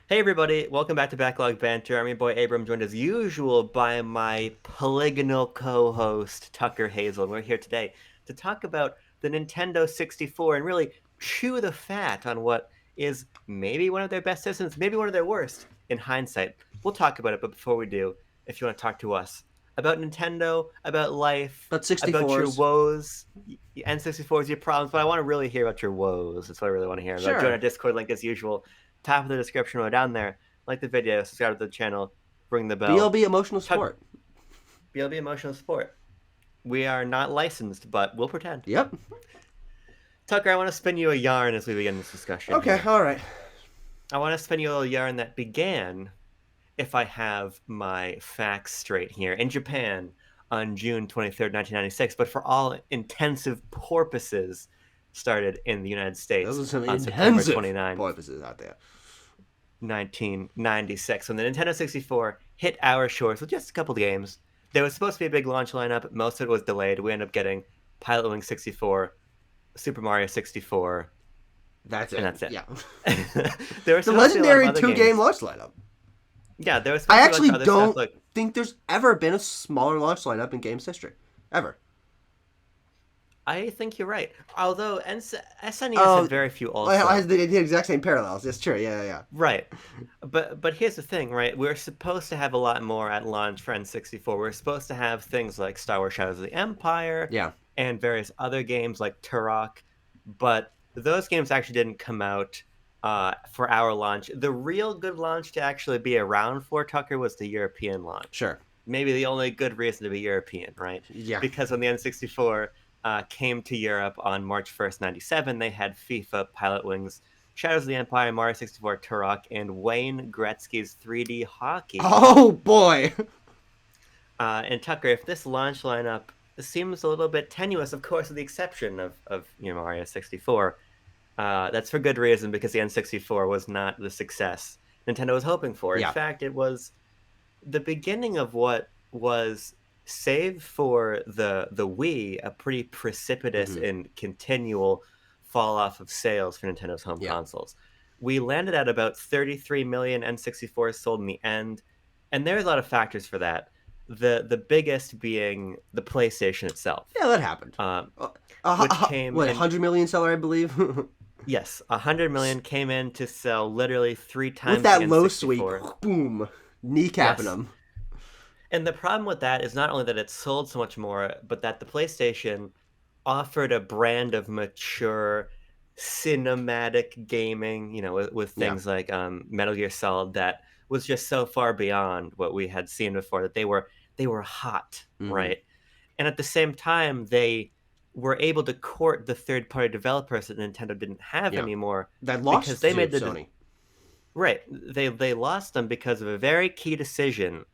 Hey everybody, welcome back to Backlog Banter. I'm your boy Abram, joined as usual by my polygonal co-host Tucker Hazel. And we're here today to talk about the Nintendo 64 and really chew the fat on what is maybe one of their best systems, maybe one of their worst in hindsight. We'll talk about it, but before we do, if you want to talk to us about Nintendo, about life, But about your 64s. woes, N64's your problems, but I want to really hear about your woes. That's what I really want to hear about. Join our Sure. Discord link as usual, top of the description or down there. Like the video, subscribe to the channel, ring the bell. BLB emotional Tuck support. BLB emotional support. We are not licensed, but we'll pretend. Yep. Tucker, I want to spin you a yarn as we begin this discussion Okay, here. alright. I want to spin you a little yarn that began, if I have my facts straight here, in Japan on June 23rd, 1996, but for all intensive purposes, started in the United Those States are some on September intensive 29th, purposes out there. 1996. When the Nintendo 64 hit our shores with just a couple games, there was supposed to be a big launch lineup. Most of it was delayed. We ended up getting Pilot Wing 64, Super Mario 64, That's and it. that's it. Yeah. There was The supposed to be a lot of legendary other two-game games. launch lineup. Yeah, there was I supposed to be a bunch actually of other stuff don't like think there's ever been a smaller launch lineup in games history. Ever. I think you're right. Although SNES had Oh, very few I also. had the exact same parallels. It's true. Yeah, yeah, Right. But here's the thing, right? We're supposed to have a lot more at launch for N64. We're supposed to have things like Star Wars Shadows of the Empire yeah. and various other games like Turok, but those games actually didn't come out for our launch. The real good launch to actually be around for Tucker was the European launch. Sure. Maybe the only good reason to be European, right? Yeah. Because when the N64 came to Europe on March 1st, 97, they had FIFA, Pilot Wings, Shadows of the Empire, Mario 64, Turok, and Wayne Gretzky's 3D hockey. Oh, boy. And Tucker, if this launch lineup seems a little bit tenuous, of course, with the exception of Mario 64, that's for good reason because the N64 was not the success Nintendo was hoping for. In Yeah. fact, it was the beginning of what was, save for the Wii, a pretty precipitous hmm and continual fall off of sales for Nintendo's home Yeah. consoles. We landed at about 33 million N64s sold in the end, and there's a lot of factors for that. The biggest being the PlayStation itself, Yeah, that happened. Uh, which came what, in. 100 million seller, I believe? Yes, 100 million came in to sell literally three With times the that low sweep, N64. boom, kneecapping Yes. them. And the problem with that is not only that it sold so much more, but that the PlayStation offered a brand of mature cinematic gaming, with Yeah. things like Metal Gear Solid that was just so far beyond what we had seen before that they were hot, hmm right? And at the same time, they were able to court the third-party developers that Nintendo didn't have Yeah. anymore That because lost they to made Sony. right. They lost them because of a very key decision,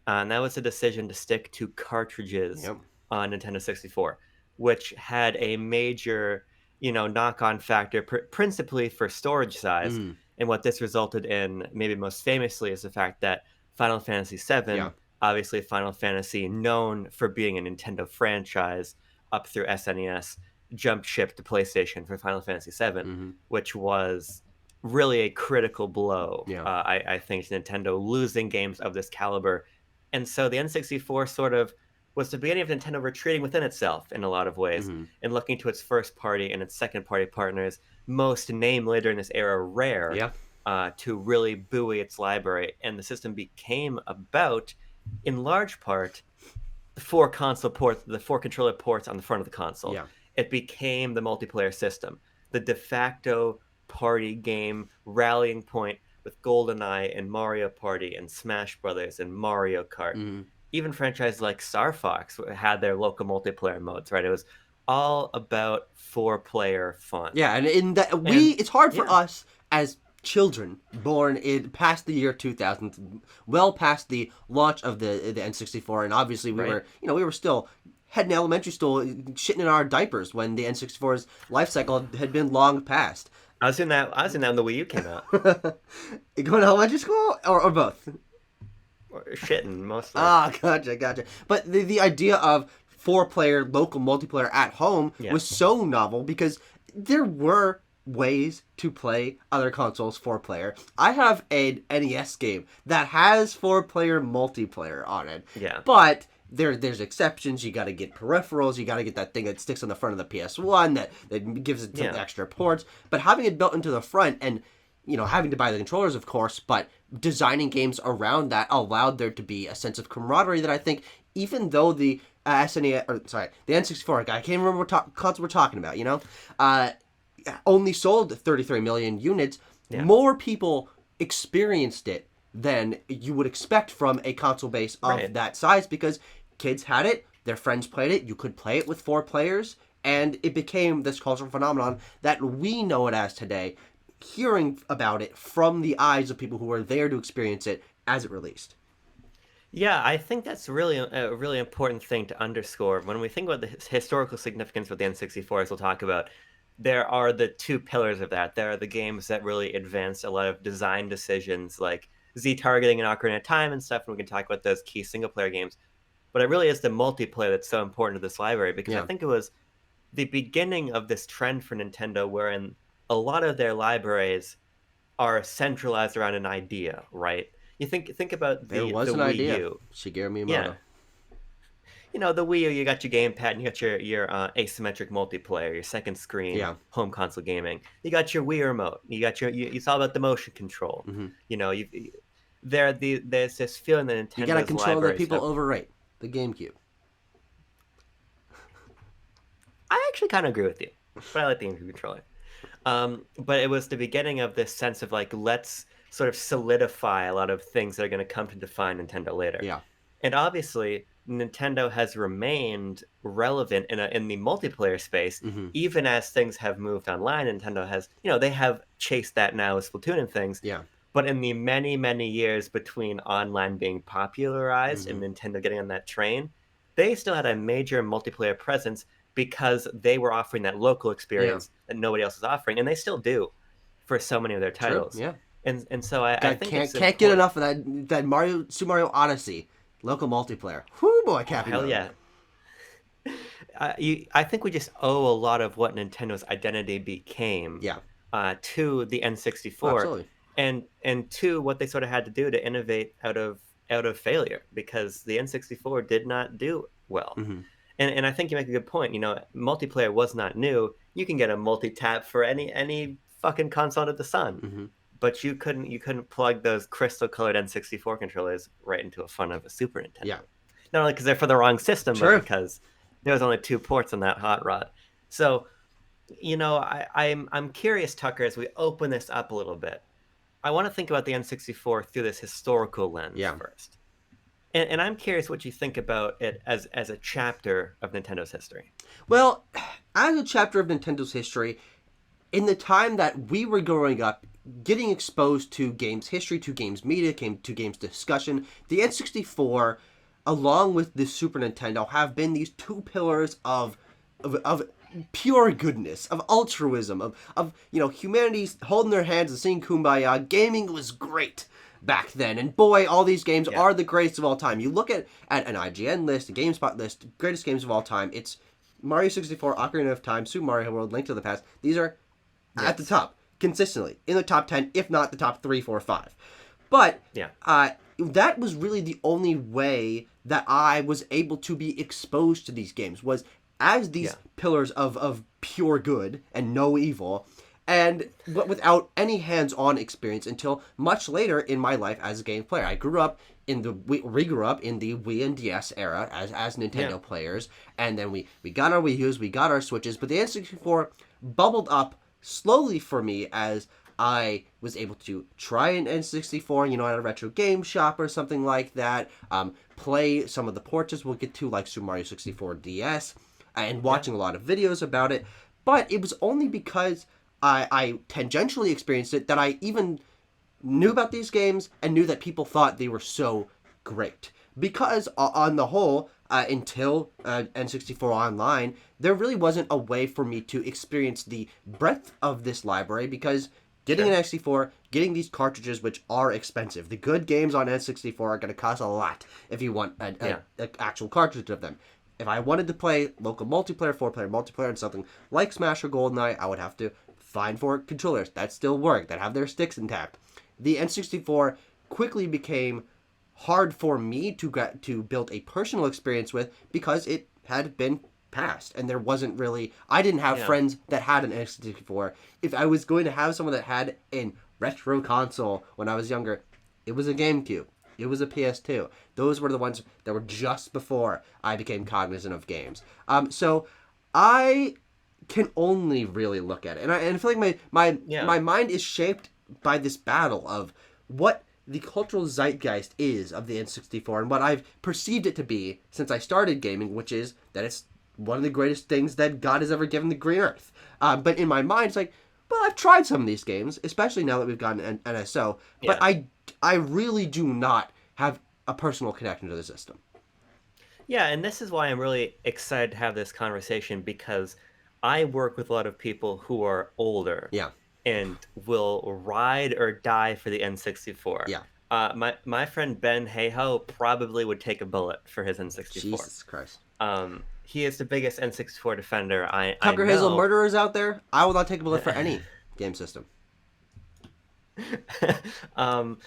and that was a decision to stick to cartridges Yep. on Nintendo 64, which had a major, knock-on factor, principally for storage size. Mm. And what this resulted in, maybe most famously, is the fact that Final Fantasy Yeah. VII, obviously Final Fantasy, known for being a Nintendo franchise up through SNES, jumped ship to PlayStation for Final Fantasy VII, hmm which was really a critical blow. Yeah. I think Nintendo losing games of this caliber, and so the N64 sort of was the beginning of Nintendo retreating within itself in a lot of ways hmm and looking to its first party and its second party partners, most namely during this era Rare, Yeah. to really buoy its library, and the system became about, in large part, the four controller ports on the front of the console. Yeah. It became the multiplayer system, the de facto party game rallying point with GoldenEye and Mario Party and Smash Brothers and Mario Kart. hmm Even franchises like Star Fox had their local multiplayer modes, right? It was all about four-player fun. Yeah, and in that And it's hard for yeah, us as children born in past the year 2000, well past the launch of the N64, and obviously right. we were still heading to elementary school, shitting in our diapers when the N64's life cycle had been long past. I was in that when the Wii U came out. Going to elementary school or both? Or shitting mostly. Ah, gotcha. But the idea of four-player local multiplayer at home Yeah. was so novel because there were ways to play other consoles 4-player. I have an NES game that has 4-player multiplayer on it. Yeah. But there's exceptions. You got to get peripherals. You got to get that thing that sticks on the front of the PS1 that gives it some Yeah. extra ports. But having it built into the front and, having to buy the controllers, of course, but designing games around that allowed there to be a sense of camaraderie that I think, even though the the N64, I can't remember what console we're talking about, only sold 33 million units, Yeah. more people experienced it than you would expect from a console base of Right. that size, because kids had it, their friends played it, you could play it with 4 players, and it became this cultural phenomenon that we know it as today, hearing about it from the eyes of people who were there to experience it as it released. Yeah, I think that's really a really important thing to underscore. When we think about the historical significance of the N64, as we'll talk about, there are the two pillars of that. There are the games that really advanced a lot of design decisions like Z targeting and Ocarina of Time and stuff, and we can talk about those key single player games. But it really is the multiplayer that's so important to this library, because I Yeah. think it was the beginning of this trend for Nintendo wherein a lot of their libraries are centralized around an idea, right? You think about There the was an Wii idea. U. Shigeru Yeah. Miyamoto. The Wii U, you got your gamepad and you got your asymmetric multiplayer, your second screen, Yeah. home console gaming. You got your Wii remote. You got it's all about the motion control. Hmm. There's this feeling that You got a Nintendo's controller that libraries people have. overrate. The GameCube. I actually kind of agree with you, but I like the GameCube controller. But it was the beginning of this sense of like, let's sort of solidify a lot of things that are going to come to define Nintendo later. Yeah. And obviously, Nintendo has remained relevant in the multiplayer space, Hmm. even as things have moved online. Nintendo has, they have chased that now with Splatoon and things. Yeah. But in the many, many years between online being popularized and Hmm. Nintendo getting on that train, they still had a major multiplayer presence because they were offering that local Yeah. experience that nobody else is offering, and they still do for so many of their True. titles. Yeah. And so I think it's Can't get important. enough of that Super Mario Odyssey local multiplayer. Whoo boy, Oh, Cappy hell mode. yeah. I think we just owe a lot of what Nintendo's identity became Yeah. to the Oh, N64, absolutely. and to what they sort of had to do to innovate out of failure, because the N64 did not do well. Hmm. And I think you make a good point. Multiplayer was not new. You can get a multi-tap for any fucking console under the sun, Hmm. but you couldn't plug those crystal colored N64 controllers right into a front of a Super Nintendo. Yeah. Not only because they're for the wrong system, but True. because there was only 2 ports on that hot rod. So, I'm curious, Tucker, as we open this up a little bit. I want to think about the N64 through this historical lens Yeah. first. And I'm curious what you think about it as a chapter of Nintendo's history. Well, as a chapter of Nintendo's history, in the time that we were growing up, getting exposed to games history, to games media, to games discussion, the N64, along with the Super Nintendo, have been these two pillars of pure goodness, of altruism, of humanity holding their hands and singing Kumbaya. Gaming was great back then, and boy, all these games Yeah. are the greatest of all time. You look at an IGN list, a GameSpot list, greatest games of all time. It's Mario 64, Ocarina of Time, Super Mario World, Link to the Past. These are at the Yes. top consistently in the top 10, if not the top 3, 4, 5. But Yeah. that was really the only way that I was able to be exposed to these games, was as these Yeah. pillars of pure good and no evil, and but without any hands-on experience until much later in my life as a game player. We grew up in the Wii and DS era as Nintendo Yeah. players, and then we got our Wii U's, we got our Switches, but the N64 bubbled up slowly for me as I was able to try an N64, at a retro game shop or something like that, play some of the ports we'll get to, like Super Mario 64 DS, and watching a lot of videos about it. But it was only because I tangentially experienced it that I even knew about these games and knew that people thought they were so great. Because on the whole, until N64 Online, there really wasn't a way for me to experience the breadth of this library, because getting an N64, getting these cartridges, which are expensive. The good games on N64 are going to cost a lot if you want an actual cartridge of them. If I wanted to play local multiplayer, 4-player multiplayer, and something like Smash or GoldenEye, I would have to fine for controllers that still work, that have their sticks intact. The N64 quickly became hard for me to build a personal experience with because it had been passed and there wasn't really, I didn't have Yeah. friends that had an N64. If I was going to have someone that had an retro console when I was younger, it was a GameCube. It was a PS2. Those were the ones that were just before I became cognizant of games. So I can only really look at it, and I feel like my Yeah. mind is shaped by this battle of what the cultural zeitgeist is of the N64 and what I've perceived it to be since I started gaming, which is that it's one of the greatest things that God has ever given the green earth. But in my mind, it's like, well, I've tried some of these games, especially now that we've gotten an NSO, but Yeah. I really do not have a personal connection to the system. Yeah, and this is why I'm really excited to have this conversation because I work with a lot of people who are older Yeah, and will ride or die for the N64. yeah. My friend Ben Hayho probably would take a bullet for his N64. Jesus Christ. He is the biggest N64 defender I Tucker Hazel know. murderers out there, I will not take a bullet for any game system. um,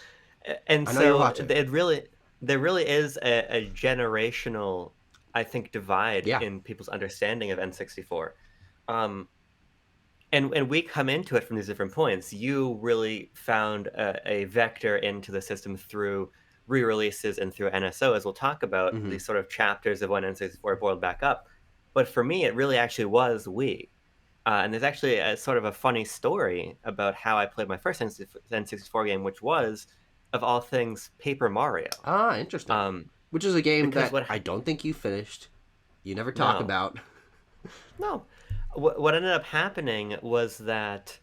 and I know you're so watching. there really is a generational, I think, divide Yeah. in people's understanding of N64. Um, and we come into it from these different points. You really found a vector into the system through re-releases and through NSO, as we'll talk about Mm-hmm. these sort of chapters of when N64 boiled back up. But for me, it really actually was Wii. And there's actually a sort of a funny story about how I played my first N64 game, which was, of all things, Paper Mario. Ah, interesting. Um, Which is a game because that I don't think you finished. You never talk no, about. no. What ended up happening was that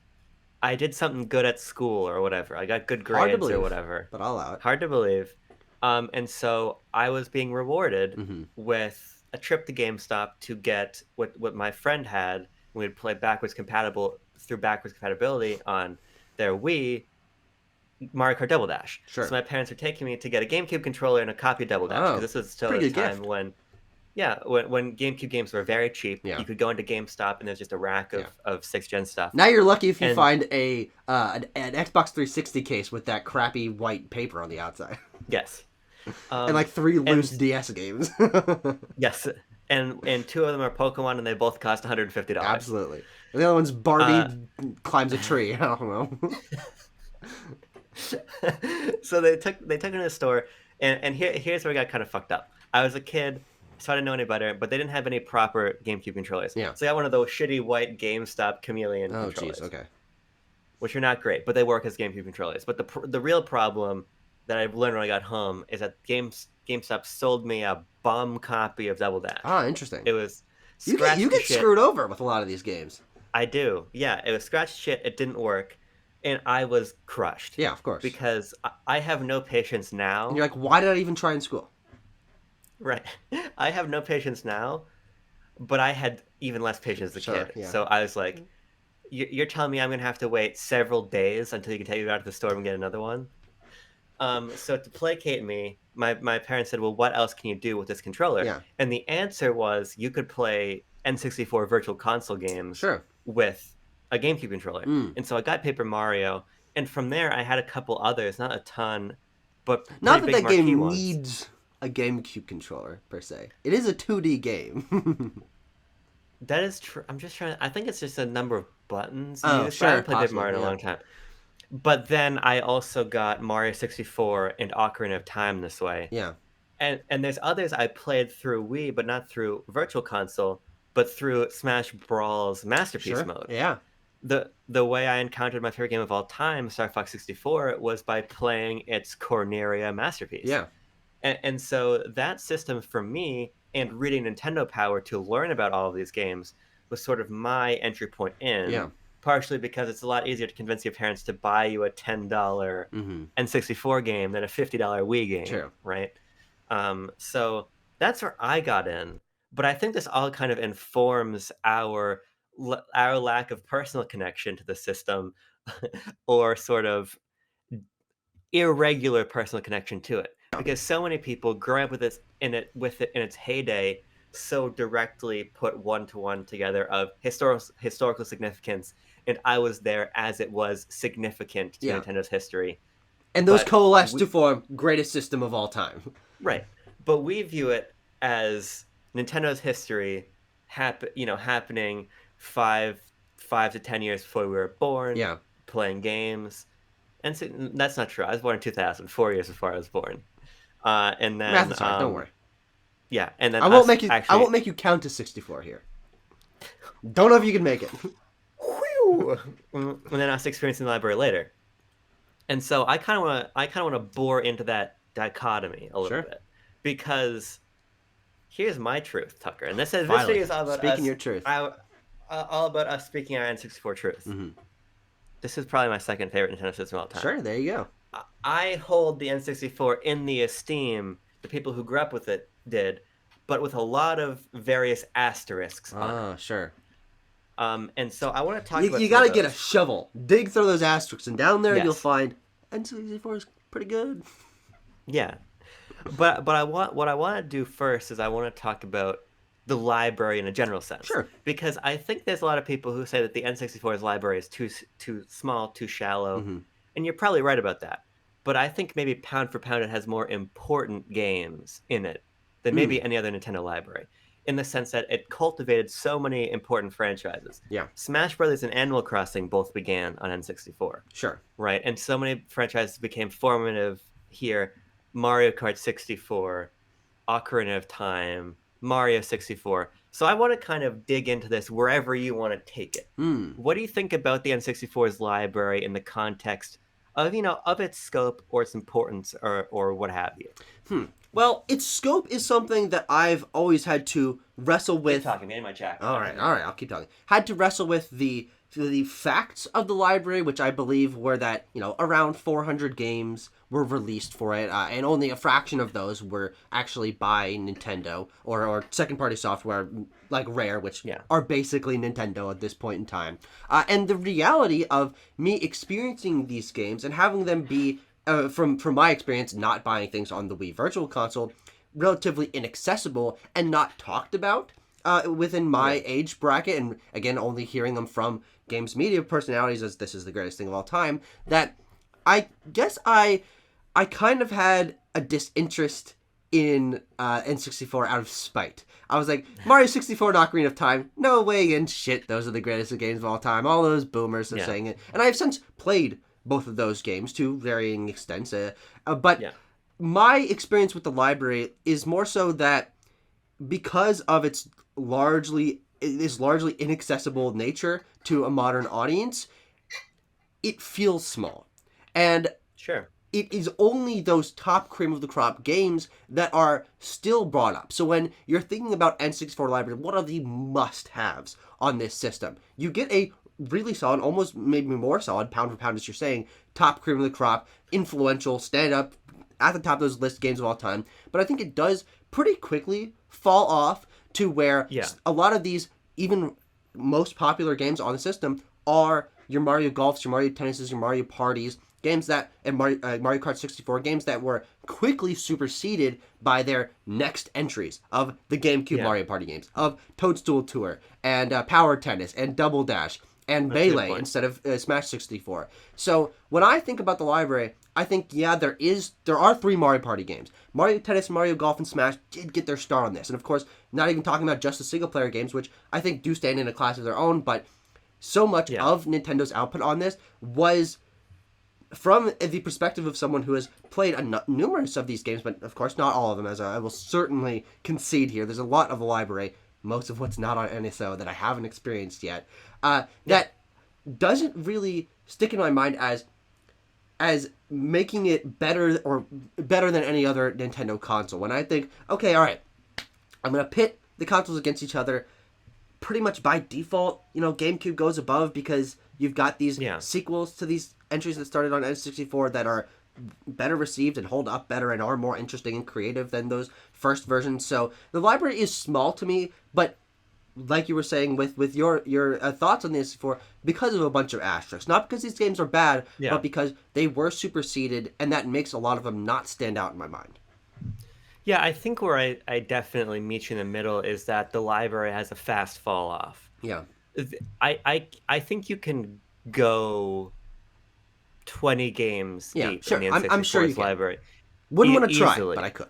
I did something good at school or whatever. I got good Hard to grades or believe, whatever. but I'll allow it. Hard to believe. And so I was being rewarded Mm-hmm. with a trip to GameStop to get what my friend had. We'd play backwards compatibility on their Wii, Mario Kart Double Dash. Sure. So my parents were taking me to get a GameCube controller and a copy of Double Dash because Oh, this was still at pretty a good time gift. when, yeah, when GameCube games were very cheap. Yeah. You could go into GameStop and there's just a rack Yeah. of 6th gen stuff. Now you're lucky if you And find an Xbox 360 case with that crappy white paper on the outside. yes, And like 3 loose and DS games. yes, and two of them are Pokemon and they both cost $150. Absolutely. And the other one's Barbie Uh, climbs a tree. I don't know. so they took me to the store, and here's where I got kind of fucked up. I was a kid, so I didn't know any better, but they didn't have any proper GameCube controllers. Yeah. So I got one of those shitty white GameStop Chameleon Oh, controllers, jeez. Okay. which are not great, but they work as GameCube controllers. But the real problem that I learned when I got home is that GameStop sold me a bum copy of Double Dash. Ah, interesting. It was You scratched to get shit. screwed over with a lot of these games. I do. Yeah, it was scratched shit. It didn't work, and I was crushed Yeah, of course. because I have no patience And now. you're like, why did I even try in school? Right. I have no patience now, but I had even less patience as a Sure, kid. yeah. So I was like, you're telling me I'm going to have to wait several days until you can take me out to the store and get another one? So to placate me, my parents said, well, what else can you do with this controller? Yeah. And the answer was you could play N64 Virtual Console games Sure. with a GameCube controller. Mm. And so I got Paper Mario, and from there I had a couple others, not a ton, but Not that pretty big that game marquee ones. needs a GameCube controller, per se. It is a 2D game. That is true. I'm just trying. I think it's just a number of buttons Oh, used. I haven't sure, played Paper possibly, Mario in a yeah. long time. But then I also got Mario 64 and Ocarina of Time this way. Yeah. And there's others I played through Wii, but not through Virtual Console, but through Smash Brawl's Masterpiece Sure. mode. Yeah. The way I encountered my favorite game of all time, Star Fox 64, was by playing its Corneria Masterpiece. Yeah. And so that system for me, and reading Nintendo Power to learn about all of these games, was sort of my entry point in. Yeah. Partially because it's a lot easier to convince your parents to buy you a $10 Mm-hmm. N64 game than a $50 Wii game, True. right? So that's where I got in. But I think this all kind of informs our lack of personal connection to the system, or sort of irregular personal connection to it, because so many people growing up with it in its heyday so directly put one to one together of historical significance and I was there as it was significant to Yeah. Nintendo's history. And those But coalesced to form greatest system of all time. right, but we view it as Nintendo's history, happening five 5 to 10 years before we were born, Yeah. playing games, and so, that's not true. I was born in 2000, 4 years before I was born, and Math then is hard, don't worry. yeah, and then I won't us make you I actually. won't make you count to 64 here. Don't know if you can make it. Whew, and then us experiencing the library later. And so I kind of want to bore into that dichotomy a little Sure. bit, because here's my truth, Tucker, and this Finally. video is all about Speaking us. your truth. All about us speaking our N64 truth. Mm-hmm. This is probably my second favorite Nintendo system of all time. Sure, there you go. I hold the N64 in the esteem the people who grew up with it did, but with a lot of various asterisks on it. Sure. And so I want to talk You, about you some of gotta get a those. shovel, dig through those asterisks, and down there Yes. you'll find N64 is pretty good. Yeah. But what I want to do first is I want to talk about the library in a general sense. Sure. Because I think there's a lot of people who say that the N64's library is too small, too shallow, Mm-hmm. and you're probably right about that. But I think maybe pound for pound it has more important games in it than maybe any other Nintendo library, in the sense that it cultivated so many important franchises. Yeah. Smash Brothers and Animal Crossing both began on N64, Sure. right? And so many franchises became formative here. Mario Kart 64, Ocarina of Time, Mario 64. So I want to kind of dig into this wherever you want to take it. What do you think about the N64's library in the context of, of its scope or its importance or what have you? Well, its scope is something that I've always had to wrestle Keep with. talking, me and my chat. All right, I'll keep talking. Had to wrestle with the facts of the library, which I believe were that around 400 games were released for it, and only a fraction of those were actually by Nintendo or second-party software like Rare, which are basically Nintendo at this point in time. And the reality of me experiencing these games and having them be, from my experience, not buying things on the Wii Virtual Console, relatively inaccessible and not talked about within my age bracket, and again, only hearing them from games media personalities as this is the greatest thing of all time, that I guess I kind of had a disinterest in N64 out of spite. I was like, Mario 64 and Ocarina of Time, no way and shit, those are the greatest games of all time. All those boomers are saying it. And I have since played both of those games to varying extents. But my experience with the library is more so that because of its largely inaccessible nature to a modern audience, it feels small. And Sure. it is only those top cream of the crop games that are still brought up. So when you're thinking about N64 library, what are the must-haves on this system? You get a really solid, almost maybe more solid, pound for pound as you're saying, top cream of the crop, influential, stand up, at the top of those list games of all time. But I think it does pretty quickly fall off to where a lot of these, even most popular games on the system, are your Mario Golfs, your Mario Tennises, your Mario Parties, games that, and Mario Kart 64, games that were quickly superseded by their next entries of the GameCube Mario Party games, of Toadstool Tour, and Power Tennis, and Double Dash, and Melee instead of Smash 64. So when I think about the library, I think, there are 3 Mario Party games. Mario Tennis, Mario Golf, and Smash did get their start on this. And of course, not even talking about just the single-player games, which I think do stand in a class of their own, but so much of Nintendo's output on this was from the perspective of someone who has played numerous of these games, but of course not all of them, as I will certainly concede here. There's a lot of the library, most of what's not on NSO, that I haven't experienced yet, that doesn't really stick in my mind as making it better than any other Nintendo console. When I think, okay, all right, I'm going to pit the consoles against each other, pretty much by default, GameCube goes above because you've got these sequels to these entries that started on N64 that are better received and hold up better and are more interesting and creative than those first versions. So the library is small to me, but like you were saying with your thoughts on this, because of a bunch of asterisks, not because these games are bad, but because they were superseded, and that makes a lot of them not stand out in my mind. Yeah, I think where I definitely meet you in the middle is that the library has a fast fall off. Yeah. I think you can go 20 games Yeah, deep in sure. the I'm sure you N64's can. library Wouldn't want to try, but I easily. could.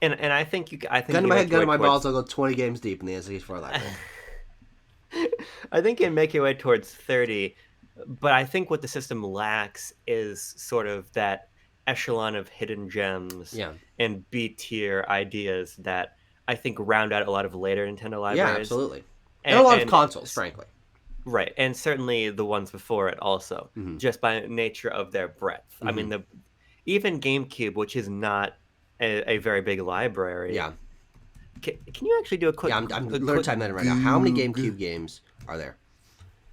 And I think Gun to you my can head, make your gun to way my balls. towards I'll go 20 games deep in the N64 library. I think you can make your way towards 30, but I think what the system lacks is sort of that echelon of hidden gems Yeah, and B tier ideas that I think round out a lot of later Nintendo yeah, libraries. absolutely. And a And, lot of and consoles, frankly. right, and certainly the ones before it also, Hmm. just by nature of their breadth. I Hmm. mean, the even GameCube, which is not a very big library. Yeah, Can you actually do yeah. I'm a literally quick typing that in right now. How many Goog? GameCube games are there?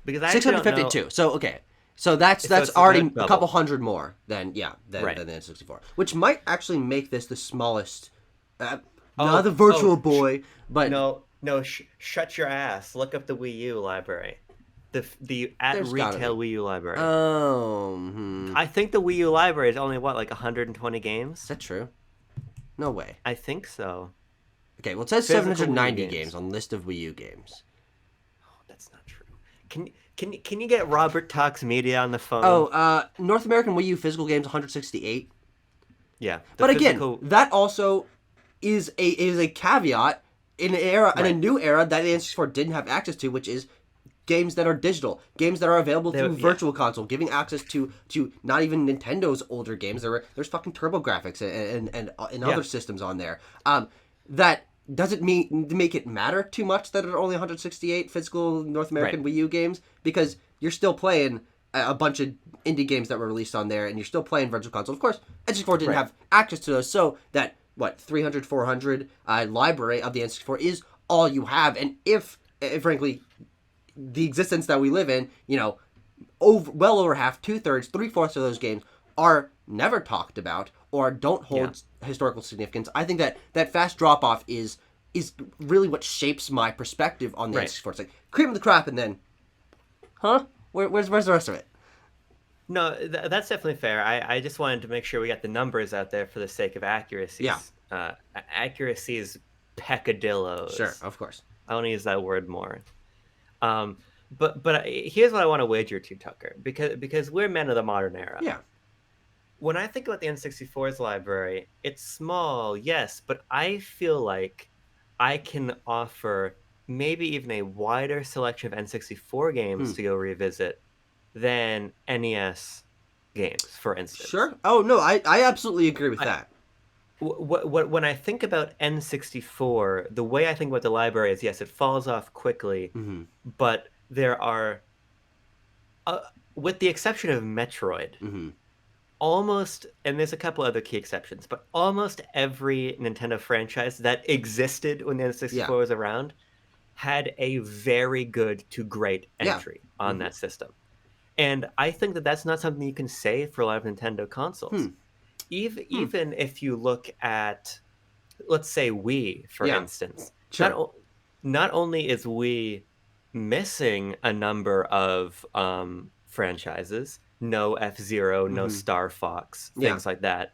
Because I actually don't know. 652. So okay, so that's So that's it's another already a couple double, hundred more than right? than the N64, which might actually make this the smallest. Not Oh, the Virtual Boy, but no, shut your ass. Look up the Wii U library, the at there's gotta retail be. Wii U library. Oh, I think the Wii U library is only what, like 120 is games. that true? No way. I think so. Okay, well it says Physical Wii U 790 games games. on list of Wii U games. Oh, that's not true. Can you get Robert Talks Media on the Oh, phone? North American Wii U physical games 168. Yeah, the But again, physical. that also is a caveat in an era in a Right. new era that the N64 didn't have access to, which is games that are digital, games that are available through Yeah. Virtual Console, giving access to not even Nintendo's older games. There's fucking TurboGrafx and Yeah. other systems on there. That doesn't make it matter too much that there are only 168 physical North Right. American Wii U games, because you're still playing a bunch of indie games that were released on there, and you're still playing Virtual Console. Of course, N64 didn't Right. have access to those, so that what 300 400 library of the N64 is all you have. And if frankly the existence that we live in, well over half, 2/3, 3/4 of those games are never talked about or don't Yeah. hold historical significance. I think that fast drop off is really what shapes my perspective on the Right. N64. It's like cream of the crop, and then, huh? Where's the rest of it? No, that's definitely fair. I just wanted to make sure we got the numbers out there for the sake of Yeah, accuracy's accuracy's sure, peccadillos. of course. I want to use that word more. Um, but here's what I want to wager to, Tucker, because we're men of the modern era. Yeah, When I think about the N64's library, it's small, yes, but I feel like I can offer maybe even a wider selection of N64 games hmm. to go revisit than NES games, for instance. Sure. Oh no, I absolutely agree with I, that. when I think about N64, the way I think about the library is yes, it falls off quickly, Mm-hmm. but there are, uh, with the exception of Metroid, Mm-hmm. almost, and there's a couple other key exceptions, but almost every Nintendo franchise that existed when the Yeah. N64 was around had a very good to great Yeah. entry on Mm-hmm. that system. And I think that that's not something you can say for a lot of Nintendo Hmm. consoles. Even Hmm. even if you look at, let's say, Wii, for Yeah. instance, Sure. not only is Wii missing a number of franchises, no F-Zero, no Mm-hmm. Star Fox, Yeah. things like that.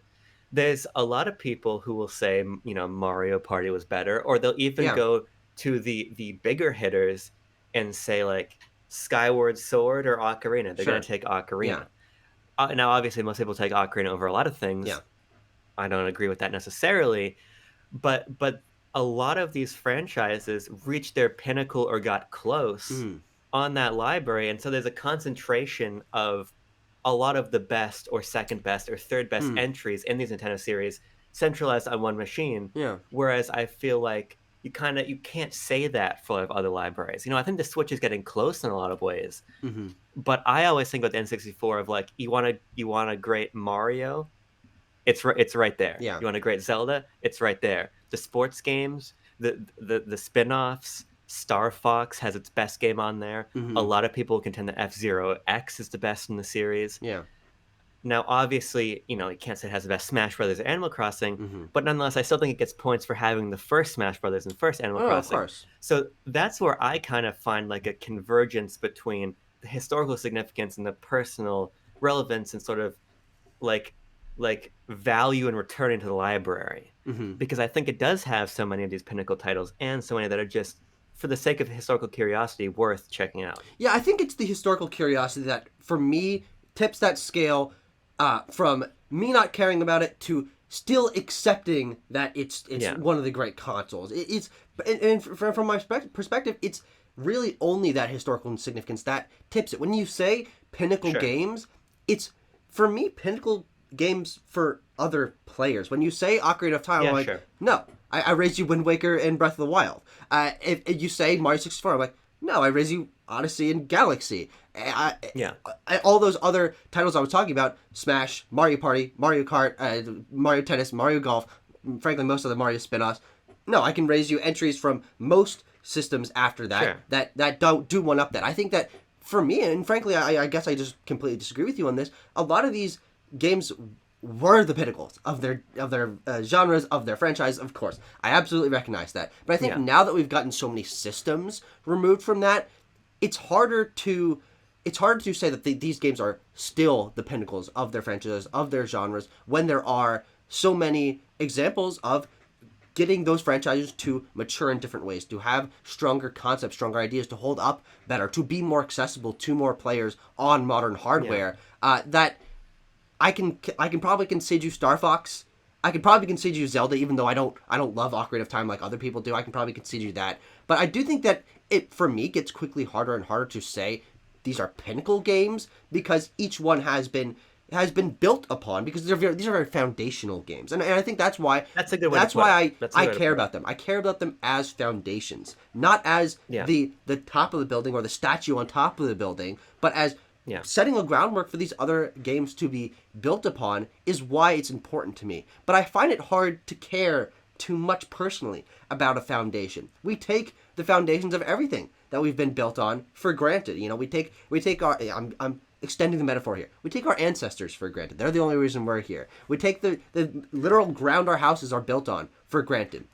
There's a lot of people who will say, Mario Party was better, or they'll even Yeah. go to the bigger hitters and say like Skyward Sword or Ocarina. They're going Sure. to take Yeah. Ocarina. Now, obviously, most people take Ocarina over a lot of Yeah. things. I don't agree with that necessarily, but a lot of these franchises reached their pinnacle or got close Mm-hmm. on that library, and so there's a concentration of a lot of the best or second best or third best Hmm. entries in these Nintendo series centralized on one machine. Yeah. Whereas I feel like you can't say that for a lot of other libraries. I think the Switch is getting close in a lot of ways, Mm-hmm. but I always think about the N64 of like you want a great Mario, it's right there. Yeah. You want a great Zelda, it's right there. The sports games, the spin-offs, Star Fox has its best game on there. A Mm-hmm. lot of people contend that F-Zero X is the best in the series. Yeah. Now, obviously, you can't say it has the best Smash Brothers or Animal Crossing, Mm-hmm. but nonetheless, I still think it gets points for having the first Smash Brothers and first Animal Oh, of Crossing. course. So that's where I kind of find like a convergence between the historical significance and the personal relevance and sort of like value in returning to the library, Mm-hmm. because I think it does have so many of these pinnacle titles and so many that are just for the sake of historical curiosity, worth checking out. Yeah, I think it's the historical curiosity that, for me, tips that scale from me not caring about it to still accepting that it's Yeah, one of the great consoles. It's and from my perspective, it's really only that historical significance that tips it. When you say pinnacle sure. games, it's for me pinnacle games for other players. When you say Ocarina of Time, I'm Yeah, like, sure. no, I raised you Wind Waker and Breath of the Wild. If you say Mario 64, I'm like, no, I raised you Odyssey and Galaxy. Yeah, All those other titles I was talking about, Smash, Mario Party, Mario Kart, Mario Tennis, Mario Golf, frankly, most of the Mario spin-offs. No, I can raise you entries from most systems after that sure. that don't do one up that. I think that for me, and frankly, I guess I just completely disagree with you on this. A lot of these games were the pinnacles of their genres, of their franchise. Of course, I absolutely recognize that. But I think Yeah, now that we've gotten so many systems removed from that, it's harder to say that these games are still the pinnacles of their franchises, of their genres, when there are so many examples of getting those franchises to mature in different ways, to have stronger concepts, stronger ideas, to hold up better, to be more accessible to more players on modern yeah. hardware. That I can probably concede you Star Fox. I could probably concede you Zelda, even though I don't love Ocarina of Time like other people do. I can probably concede you that. But I do think that it, for me, gets quickly harder and harder to say these are pinnacle games, because each one has been built upon, because these are very foundational games, and I think That's a good way to that's put why it. I That's a I good way to care put it. about them. I care about them as foundations, not as Yeah, the top of the building or the statue on top of the building, but as yeah. setting a groundwork for these other games to be built upon is why it's important to me. But I find it hard to care too much personally about a foundation. We take the foundations of everything that we've been built on for granted. We take our I'm extending the metaphor here. We take our ancestors for granted. They're the only reason we're here. We take the literal ground our houses are built on for granted.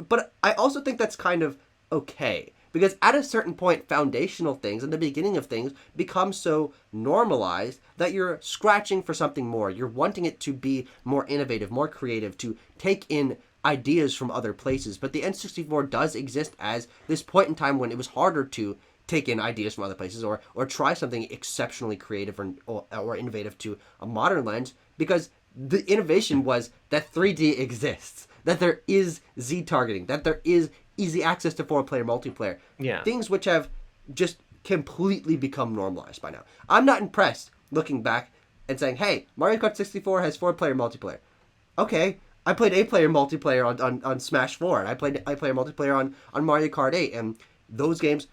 But I also think that's kind of okay, because at a certain point, foundational things and the beginning of things become so normalized that you're scratching for something more. You're wanting it to be more innovative, more creative, to take in ideas from other places. But the N64 does exist as this point in time when it was harder to take in ideas from other places, or try something exceptionally creative or innovative to a modern lens, because the innovation was that 3D exists, that there is Z targeting, that there is easy access to 4-player multiplayer. Yeah. Things which have just completely become normalized by now. I'm not impressed looking back and saying, hey, Mario Kart 64 has 4-player multiplayer. Okay, I played 8-player multiplayer on Smash 4, and I played 8-player multiplayer on Mario Kart 8, and those games,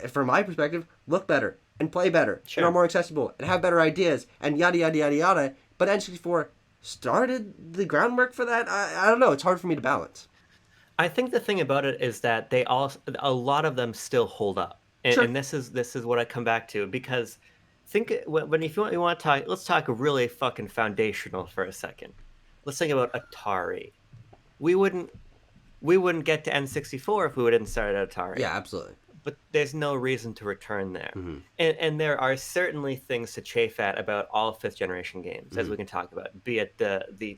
from my perspective, look better and play better and are Sure. more accessible and have better ideas and yada yada yada yada. But N64 started the groundwork for that. I don't know. It's hard for me to balance. I think the thing about it is that a lot of them still hold up, Sure. and this is what I come back to, because think when if you want to talk, let's talk really fucking foundational for a second. Let's think about Atari. We wouldn't we wouldn't get to N64 if we didn't start at Atari. Yeah, absolutely. But there's no reason to return there. Mm-hmm. And there are certainly things to chafe at about all fifth generation games, as Mm-hmm. we can talk about, be it the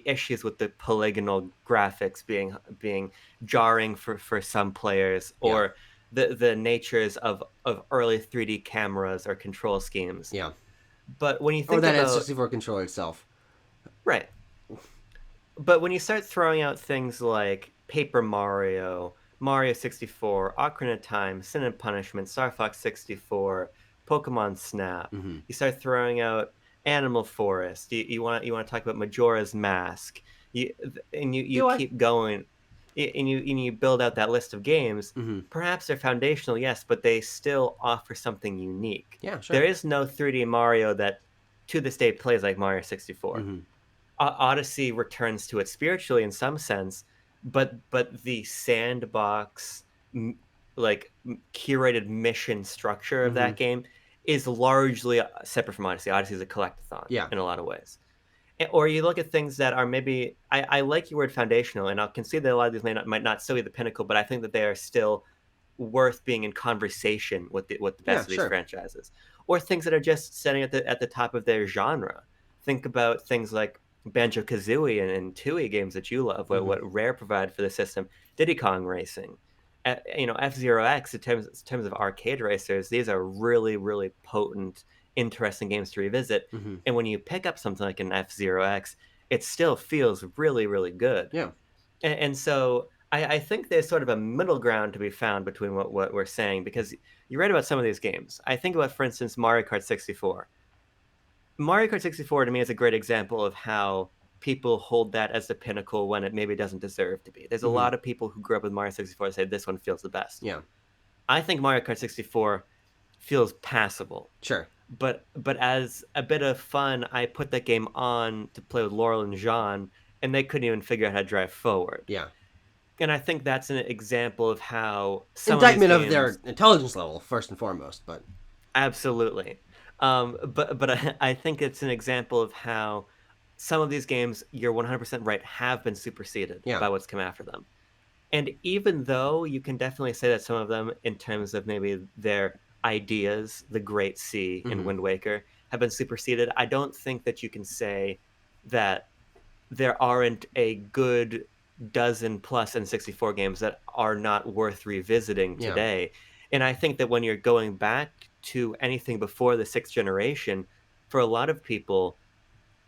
issues with the polygonal graphics being jarring for some players, Yeah. or the natures of early 3D cameras or control schemes. Yeah. But when you Or think that about N64 controller itself. right, but when you start throwing out things like Paper Mario, Mario 64, Ocarina of Time, Sin and Punishment, Star Fox 64, Pokemon Snap, Mm-hmm. you start throwing out Animal Forest. You want to talk about Majora's Mask. You Do I? keep going, and you build out that list of games. Mm-hmm. Perhaps they're foundational, yes, but they still offer something unique. Yeah, There sure. is no 3D Mario that to this day plays like Mario 64. Mm-hmm. Odyssey returns to it spiritually in some sense, but the sandbox, curated mission structure of Mm-hmm. that game is largely separate from Odyssey. Odyssey is a collectathon Yeah. in a lot of ways. Or you look at things that are maybe I like your word foundational, and I'll concede that a lot of these might not still be the pinnacle, but I think that they are still worth being in conversation with the Yeah, best of these sure. franchises, or things that are just setting at the top of their genre. Think about things like Banjo Kazooie and Tooie games that you love, Mm-hmm. what Rare provided for the system, Diddy Kong Racing, F-Zero X in terms of arcade racers, these are really, really potent, interesting games to revisit. Hmm. And when you pick up something like an F-Zero X, it still feels really, really good. Yeah. And so I think there's sort of a middle ground to be found between what we're saying, because you read about some of these games. I think about, for instance, Mario Kart 64. Mario Kart 64 to me is a great example of how people hold that as the pinnacle when it maybe doesn't deserve to be. There's a Hmm. lot of people who grew up with Mario 64 and say this one feels the best. Yeah. I think Mario Kart 64 feels passable. Sure. But as a bit of fun, I put that game on to play with Laurel and Jean, and they couldn't even figure out how to drive forward. Yeah. And I think that's an example of how some of these Indictment of their games, intelligence level, first and foremost, but absolutely. But I think it's an example of how some of these games, you're 100% right, have been superseded yeah. by what's come after them. And even though you can definitely say that some of them, in terms of maybe their ideas, the Great Sea and Hmm. Wind Waker, have been superseded, I don't think that you can say that there aren't a good dozen plus N64 games that are not worth revisiting Yeah. today. And I think that when you're going back to anything before the sixth generation, for a lot of people,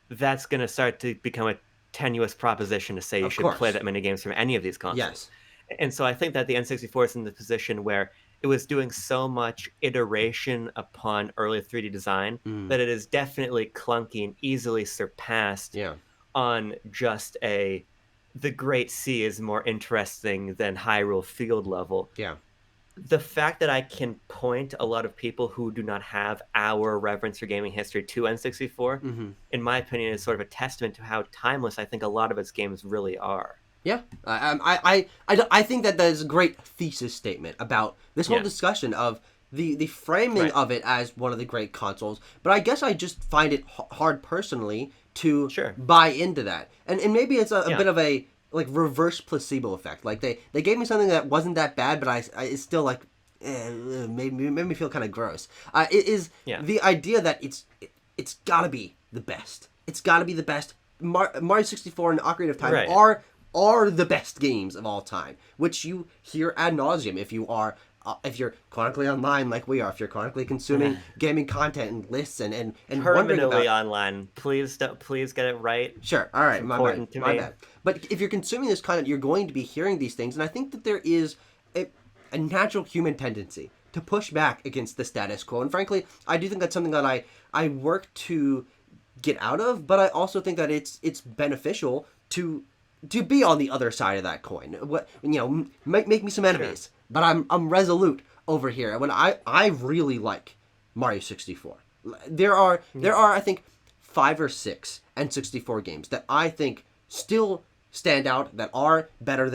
that's going to start to become a tenuous proposition to say you Of should play course. that many games from any of these consoles. Yes. And so I think that the N64 is in the position where it was doing so much iteration upon early 3D design Mm. that it is definitely clunky and easily surpassed Yeah. on just a the Great Sea is more interesting than Hyrule Field level. Yeah. The fact that I can point a lot of people who do not have our reverence for gaming history to N64, Hmm. in my opinion, is sort of a testament to how timeless I think a lot of its games really are. Yeah, I think that is a great thesis statement about this whole Yeah, discussion of the framing right. of it as one of the great consoles. But I guess I just find it hard personally to Sure. buy into that, and maybe it's a Yeah, bit of a like reverse placebo effect. Like they gave me something that wasn't that bad, but I it's still like made me feel kind of gross. It is yeah, the idea that it's gotta be the best. It's gotta be the best. Mario 64 and Ocarina of Time right. are the best games of all time, which you hear ad nauseum if you're chronically online like we are, if you're chronically consuming gaming content and lists and wondering Permanently about. online. Please get it right. Sure, all It's right, important to my me. bad. But if you're consuming this content, you're going to be hearing these things, and I think that there is a natural human tendency to push back against the status quo. And frankly, I do think that's something that I work to get out of, but I also think that it's beneficial to be on the other side of that coin. What make me some Sure. enemies, but I'm resolute over here. When I really like Mario 64. There are I think 5 or 6 N64 games that I think still stand out, that are better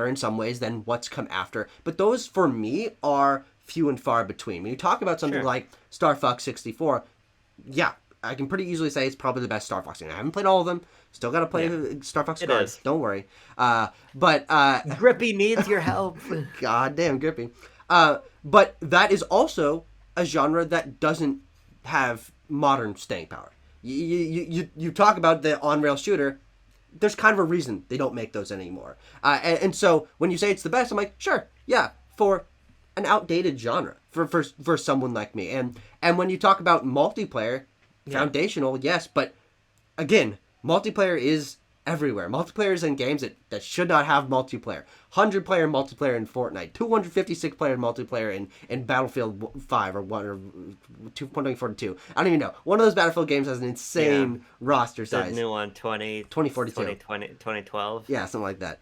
in some ways than what's come after. But those for me are few and far between. When you talk about something Sure. like Star Fox 64, yeah, I can pretty easily say it's probably the best Star Fox game. I haven't played all of them. Still got to play Yeah, Star Fox it Guard. is. Don't worry. But Grippy needs your help. goddamn grippy. But that is also a genre that doesn't have modern staying power. You talk about the on rail shooter. There's kind of a reason they don't make those anymore. And so when you say it's the best, I'm like, sure, yeah, for an outdated genre for someone like me. And when you talk about multiplayer, Yeah. foundational, yes, but again, multiplayer is everywhere. Multiplayer is in games that should not have multiplayer. 100-player multiplayer in Fortnite, 256-player multiplayer in Battlefield 5 or 1 or 2.42. I don't even know. One of those Battlefield games has an Yeah. insane roster The size. new one, 2042. 2012. Yeah, something like that.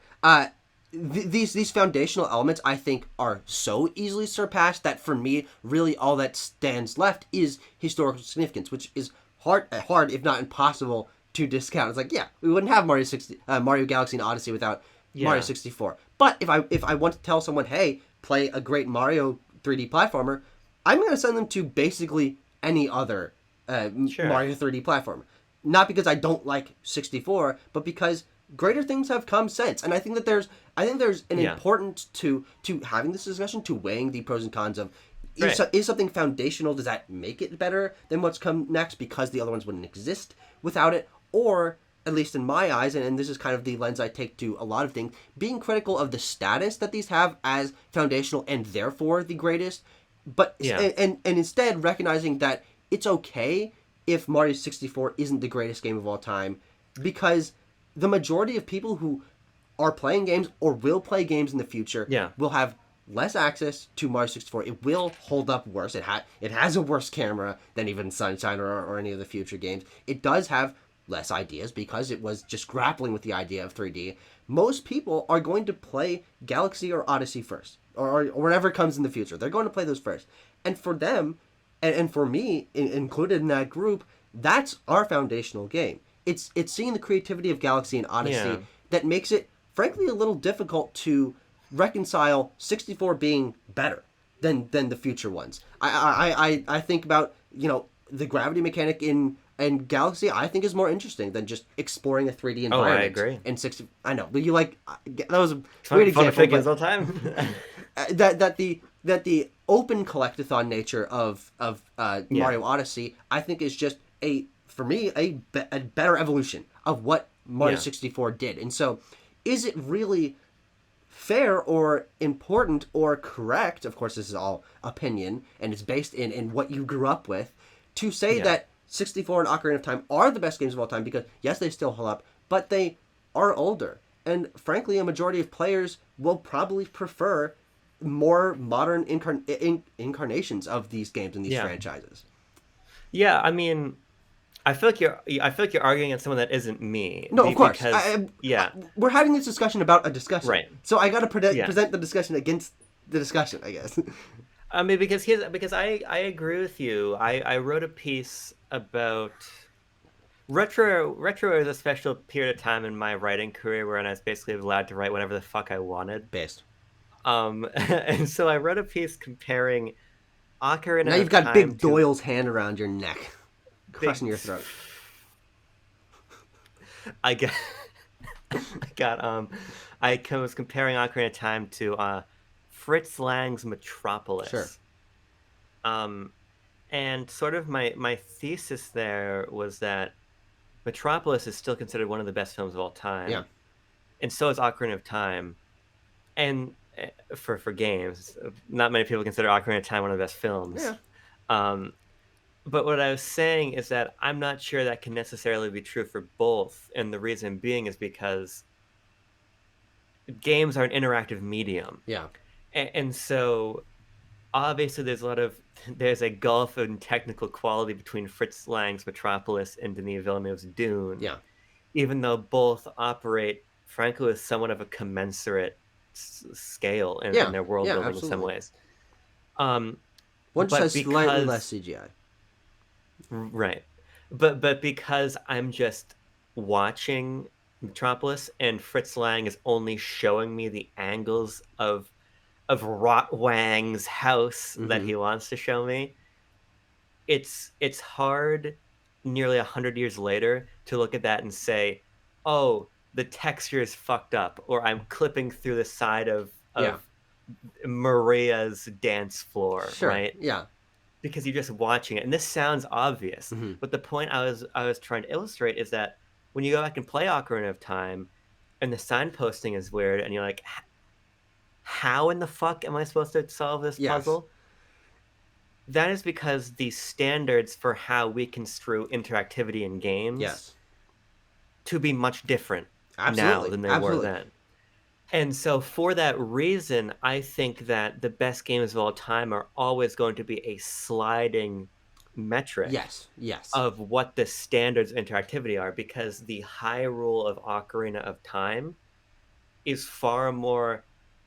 These foundational elements I think are so easily surpassed that for me, really all that stands left is historical significance, which is hard if not impossible to discount. It's like, yeah, we wouldn't have Mario Galaxy and Odyssey without Mario Yeah. 64. But if I want to tell someone, hey, play a great Mario 3D platformer, I'm going to send them to basically any other Sure. Mario 3D platformer. Not because I don't like 64, but because greater things have come since. And I think there's an Yeah. importance to having this discussion, to weighing the pros and cons of Right. is something foundational, does that make it better than what's come next because the other ones wouldn't exist without it? Or at least in my eyes, and this is kind of the lens I take to a lot of things, being critical of the status that these have as foundational and therefore the greatest, but Yeah. and instead recognizing that it's okay if Mario 64 isn't the greatest game of all time, because the majority of people who are playing games or will play games in the future Yeah. will have less access to Mario 64. It will hold up worse. It has a worse camera than even Sunshine or any of the future games. It does have less ideas because it was just grappling with the idea of 3D. Most people are going to play Galaxy or Odyssey first, or whatever comes in the future. They're going to play those first. And for them, and for me, included in that group, that's our foundational game. It's seeing the creativity of Galaxy and Odyssey Yeah. that makes it, frankly, a little difficult to reconcile 64 being better than the future ones. I think about, the gravity mechanic in Galaxy, I think is more interesting than just exploring a 3D Oh, I environment. agree. In 60, I know, but that was a Fun, weird fun to example, figures but all the time. that the open collectathon nature of Yeah. Mario Odyssey, I think is just for me a better evolution of what Mario Yeah. 64 did. And so, is it really fair or important or correct? Of course, this is all opinion and it's based in what you grew up with, to say Yeah. that 64 and Ocarina of Time are the best games of all time, because yes, they still hold up, but they are older. And frankly, a majority of players will probably prefer more modern incarnations of these games and these Yeah. franchises. Yeah. I mean, I feel like you're arguing against someone that isn't me. No, of course. Because yeah. We're having this discussion about a discussion. Right. So I got to Yeah. present the discussion against the discussion, I guess. I mean, because I agree with you. I wrote a piece about retro is a special period of time in my writing career where I was basically allowed to write whatever the fuck I wanted. Based. And so I wrote a piece comparing Now Ocarina you've of got Time Big to Doyle's hand around your neck, big. crushing your throat. I got I got I was comparing Ocarina of Time to Fritz Lang's Metropolis. Sure. And sort of my thesis there was that Metropolis is still considered one of the best films of all time. Yeah. And so is Ocarina of Time. And for games, not many people consider Ocarina of Time one of the best films. Yeah. But what I was saying is that I'm not sure that can necessarily be true for both. And the reason being is because games are an interactive medium. Yeah. And so obviously there's a gulf in technical quality between Fritz Lang's Metropolis and Denis Villeneuve's Dune. Yeah. Even though both operate, frankly, with somewhat of a commensurate scale in their world building absolutely. in some ways. One just but has slightly because- less CGI. Right. But because I'm just watching Metropolis and Fritz Lang is only showing me the angles of Rotwang's house that he wants to show me, it's hard nearly 100 years later to look at that and say, oh, the texture is fucked up, or I'm clipping through the side of Maria's dance floor, Sure. right? Yeah. Because you're just watching it, and this sounds obvious, but the point I was trying to illustrate is that when you go back and play Ocarina of Time, and the signposting is weird, and you're like, how in the fuck am I supposed to solve this puzzle? That is because the standards for how we construe interactivity in games to be much different now than they were then. And so for that reason, I think that the best games of all time are always going to be a sliding metric of what the standards of interactivity are, because the high rule of Ocarina of Time is far more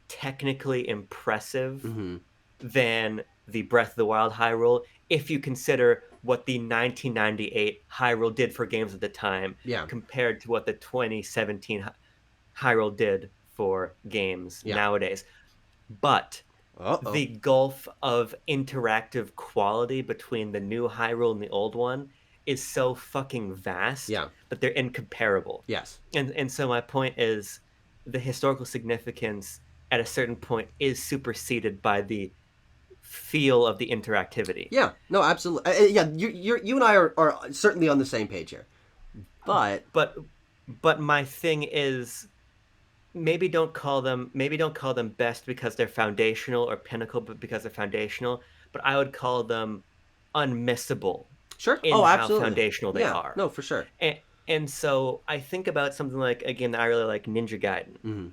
technically impressive than the Breath of the Wild Hyrule, if you consider what the 1998 Hyrule did for games at the time compared to what the 2017 Hyrule did for games nowadays. But the gulf of interactive quality between the new Hyrule and the old one is so fucking vast that they're incomparable. And so my point is, the historical significance at a certain point is superseded by the feel of the interactivity. Yeah, no, absolutely. You and I are certainly on the same page here. But But my thing is, maybe don't call them best because they're foundational, or pinnacle but because they're foundational, but I would call them unmissable Sure. in Oh, how absolutely. foundational they Yeah. are. No, for sure. And so I think about something like a game that I really like, Ninja Gaiden. Hmm.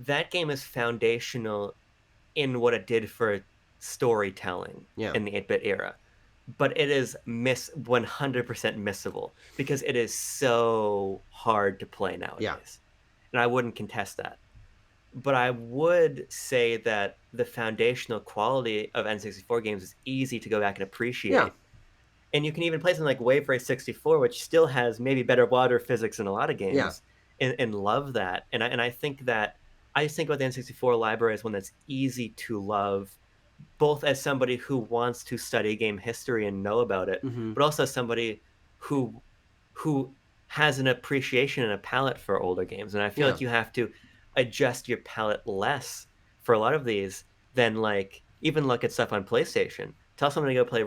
That game is foundational in what it did for storytelling Yeah. in the 8-bit era. But it is 100% missable because it is so hard to play Yeah. nowadays. And I wouldn't contest that. But I would say that the foundational quality of N64 games is easy to go back and Yeah. appreciate. And you can even play something like Wave Race 64, which still has maybe better water physics in a lot of Yeah. games, and love that. And I think that I just think about the N64 library as one that's easy to love, both as somebody who wants to study game history and know about it, Hmm. but also as somebody who who has an appreciation and a palate for older games. And I feel Yeah. like you have to adjust your palate less for a lot of these than like even look at stuff on PlayStation. Tell someone to go play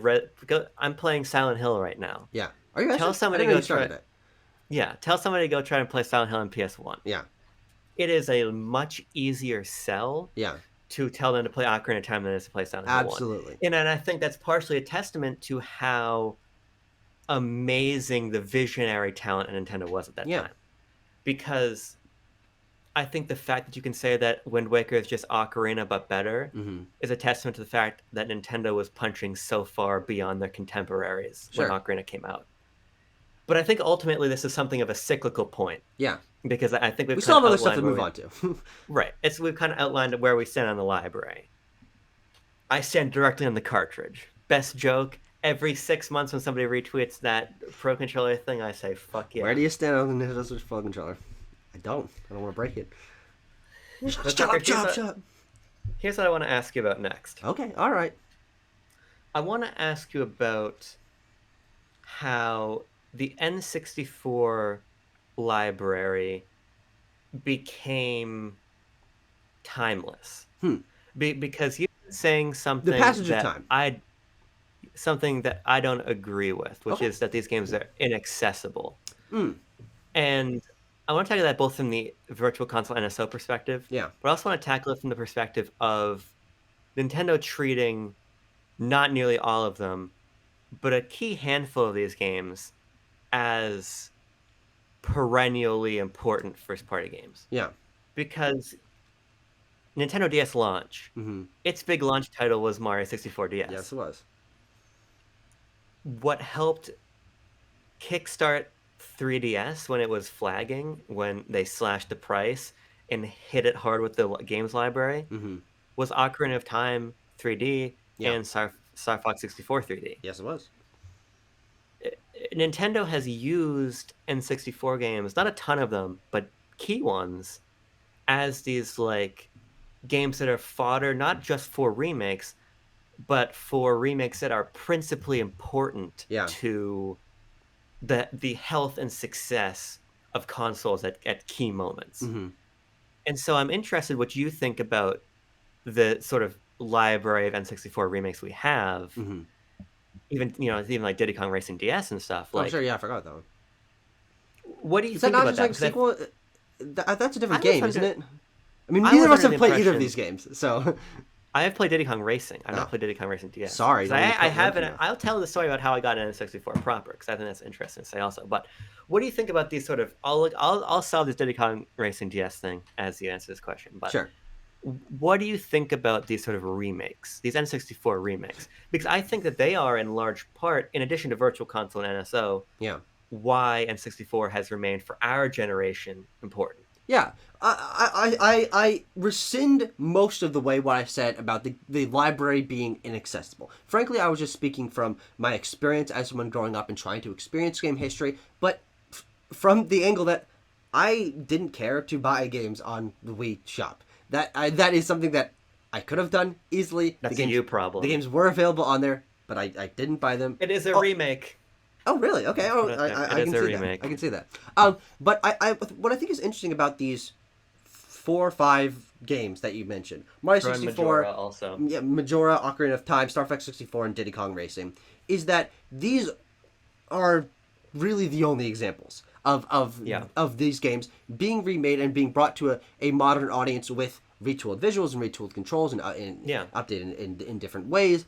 I'm playing Silent Hill right now. Yeah. Are you Tell actually? I somebody didn't to know go you try started it. Yeah, tell somebody to go try and play Silent Hill on PS1. Yeah. It is a much easier sell Yeah. to tell them to play Ocarina of Time than it is to play Silent Hill 1. Absolutely. And I think that's partially a testament to how amazing the visionary talent in Nintendo was at that Yeah. time. Because I think the fact that you can say that Wind Waker is just Ocarina but better Hmm. is a testament to the fact that Nintendo was punching so far beyond their contemporaries when Sure. Ocarina came out. But I think ultimately this is something of a cyclical point, Yeah. because I think we've We still kind have of other stuff to outlined where move we on to. right. We've kind of outlined where we stand on the library. I stand directly on the cartridge. Best joke. Every 6 months when somebody retweets that Pro Controller thing, I say, fuck Where yeah. do you stand on the Nintendo Switch Pro controller? I don't. I don't want to break it. But Shut Tucker, up, shut up, shut up. here's what I want to ask you about next. Okay, all right. I want to ask you about how the N64 library became timeless. Because you've been saying The passage of time. something that I don't agree with, which Okay. is that these games are inaccessible. Mm. And I want to tackle that both from the Virtual Console NSO perspective, Yeah. but I also want to tackle it from the perspective of Nintendo treating not nearly all of them, but a key handful of these games as perennially important first-party games. Yeah. Because Nintendo DS launch, Mm-hmm. its big launch title was Mario 64 DS. Yes, it was. What helped kickstart 3DS when it was flagging, when they slashed the price and hit it hard with the games library, Mm-hmm. was Ocarina of Time 3D Yeah. and Star Fox 64 3D. Yes, it was. Nintendo has used N64 games, not a ton of them, but key ones, as these like games that are fodder not just for remakes, but for remakes that are principally important Yeah. to the health and success of consoles at key moments. Mm-hmm. And so I'm interested what you think about the sort of library of N64 remakes we have. Mm-hmm. Even like Diddy Kong Racing DS and stuff. Oh, Like, sure. Yeah, I forgot that one. what do you Is that think not about just that? like sequel? That's a different I was game, isn't under- it? I mean, I neither was of us under have the played either of impression- these games, so I have played Diddy Kong Racing. I've Oh. not played Diddy Kong Racing DS. Sorry, 'Cause don't I need to haven't. enough. I'll tell the story about how I got into N64 proper, because I think that's interesting to say also. But what do you think about these sort of? I'll solve this Diddy Kong Racing DS thing as you answer this question. But sure. what do you think about these sort of remakes, these N64 remakes? Because I think that they are in large part, in addition to Virtual Console and NSO, Yeah. why N64 has remained for our generation important. Yeah, I rescind most of the way what I said about the library being inaccessible. Frankly, I was just speaking from my experience as someone growing up and trying to experience game history, but from the angle that I didn't care to buy games on the Wii shop. That is something that I could have done easily. That's the games, a you problem. The games were available on there, but I didn't buy them. It is a remake. Oh, really? Okay. Oh, It I is can a see remake. that. I can see that. But what I think is interesting about these 4 or 5 games that you mentioned, Mario 64, Majora also. yeah, Majora, Ocarina of Time, Star Fox 64, and Diddy Kong Racing, is that these are really the only examples. Yeah. of these games being remade and being brought to a modern audience with retooled visuals and retooled controls and Yeah. updated in different ways.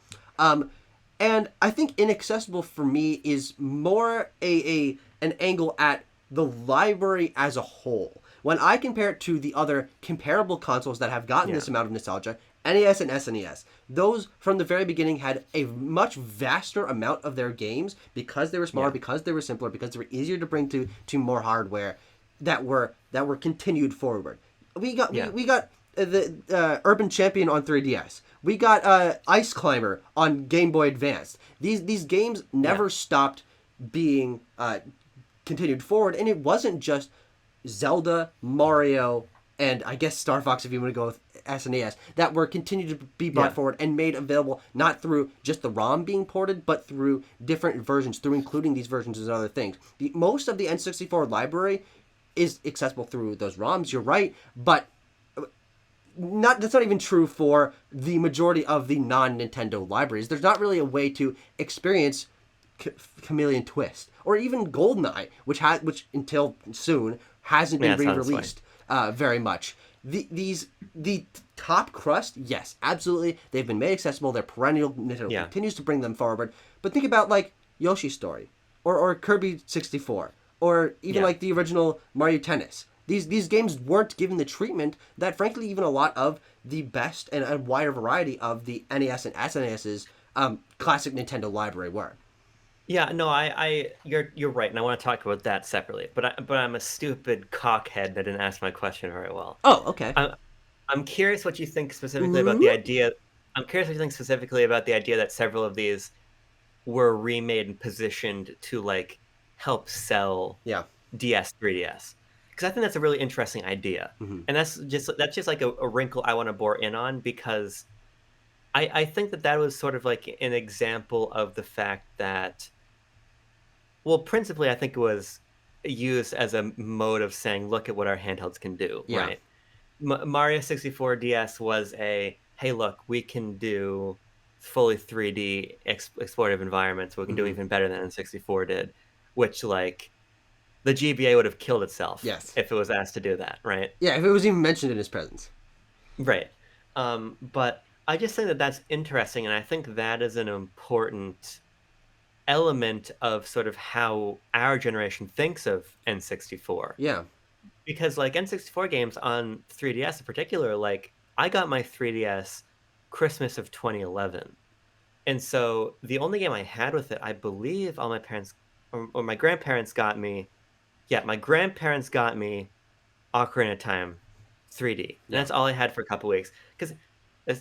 And I think inaccessible for me is more an angle at the library as a whole. When I compare it to the other comparable consoles that have gotten Yeah. this amount of nostalgia, NES and SNES, those from the very beginning had a much vaster amount of their games because they were smaller, Yeah. because they were simpler, because they were easier to bring to more hardware that were continued forward. We got Yeah. we got the Urban Champion on 3DS. We got Ice Climber on Game Boy Advance. These games never Yeah. stopped being continued forward, and it wasn't just Zelda, Mario, and I guess Star Fox if you want to go with SNES that were continued to be brought Yeah. forward and made available not through just the ROM being ported, but through different versions, through including these versions and other things. Most of the N64 library is accessible through those ROMs. You're right, but that's not even true for the majority of the non-Nintendo libraries. There's not really a way to experience Chameleon Twist or even GoldenEye, which until soon hasn't Yeah, been it sounds re-released very much. The top crust, yes, absolutely, they've been made accessible. They're perennial. Nintendo Yeah. continues to bring them forward. But think about like Yoshi's Story, or Kirby 64, or even Yeah. like the original Mario Tennis. These games weren't given the treatment that, frankly, even a lot of the best and a wider variety of the NES and SNES's classic Nintendo library were. Yeah, no, you're right, and I want to talk about that separately. But I'm a stupid cockhead that didn't ask my question very well. Oh, okay. I'm I'm curious what you think specifically about the Mm-hmm. idea. I'm curious what you think specifically about the idea that several of these were remade and positioned to like help sell Yeah. DS 3DS, because I think that's a really interesting idea, Mm-hmm. and that's just like a wrinkle I want to bore in on because I think that that was sort of like an example of the fact that, well, principally, I think it was used as a mode of saying, look at what our handhelds can do, Yeah. right? Mario 64 DS was a, hey, look, we can do fully 3D explorative environments. We can do Mm-hmm. even better than N64 did, which, like, the GBA would have killed itself Yes. if it was asked to do that, right? Yeah, if it was even mentioned in his presence. Right. But I just think that that's interesting, and I think that is an important element of sort of how our generation thinks of N64. Yeah. Because like N64 games on 3DS in particular, like I got my 3DS Christmas of 2011. And so the only game I had with it, I believe all my parents or my grandparents got me. Yeah, my grandparents got me Ocarina of Time 3D. And Yeah. that's all I had for a couple weeks. Because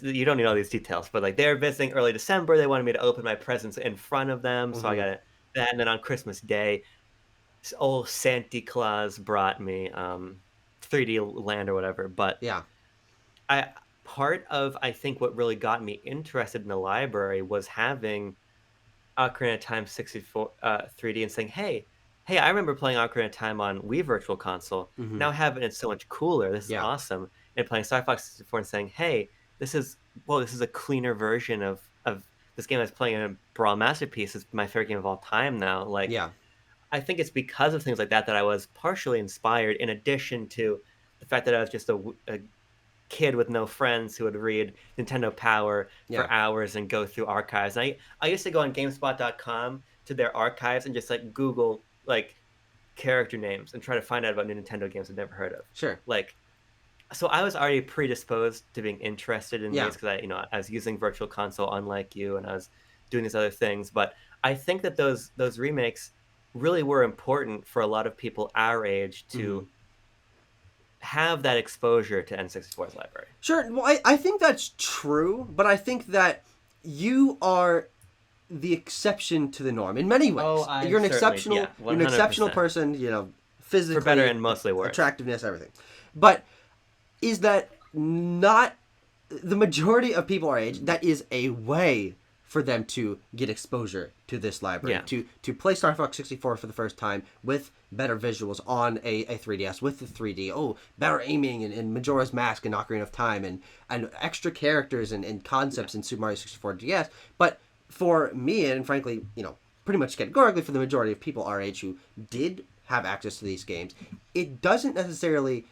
you don't need all these details, but like they were visiting early December. They wanted me to open my presents in front of them. So I Mm-hmm. got that. And then on Christmas Day, old Santa Claus brought me 3D Land or whatever. But Yeah. I part of I think what really got me interested in the library was having Ocarina of Time 64 3D and saying, hey, I remember playing Ocarina of Time on Wii Virtual Console. Mm-hmm. Now having it so much cooler. This is Yeah. awesome. And playing Star Fox 64 and saying, hey, this is a cleaner version of this game I was playing in Brawl Masterpiece is my favorite game of all time now. Like Yeah. I think it's because of things like that that I was partially inspired, in addition to the fact that I was just a kid with no friends who would read Nintendo Power Yeah. for hours and go through archives. I used to go on GameSpot.com to their archives and just like Google like character names and try to find out about new Nintendo games I'd never heard of. Sure. Like, so I was already predisposed to being interested in Yeah. these because I was using Virtual Console unlike you, and I was doing these other things. But I think that those remakes really were important for a lot of people our age Mm-hmm. to have that exposure to N64's library. Sure. Well, I think that's true, but I think that you are the exception to the norm in many ways. Oh, I You're an certainly, exceptional, yeah, you're an exceptional 100%. person. You know, physically, For better and mostly worse. attractiveness, everything. But is that not the majority of people our age? That is a way for them to get exposure to this library, Yeah. to play Star Fox 64 for the first time with better visuals on a 3DS with the 3D. Oh, better aiming and Majora's Mask and Ocarina of Time and extra characters and concepts in Super Mario 64 DS. But for me and frankly, pretty much categorically for the majority of people our age who did have access to these games, it doesn't necessarily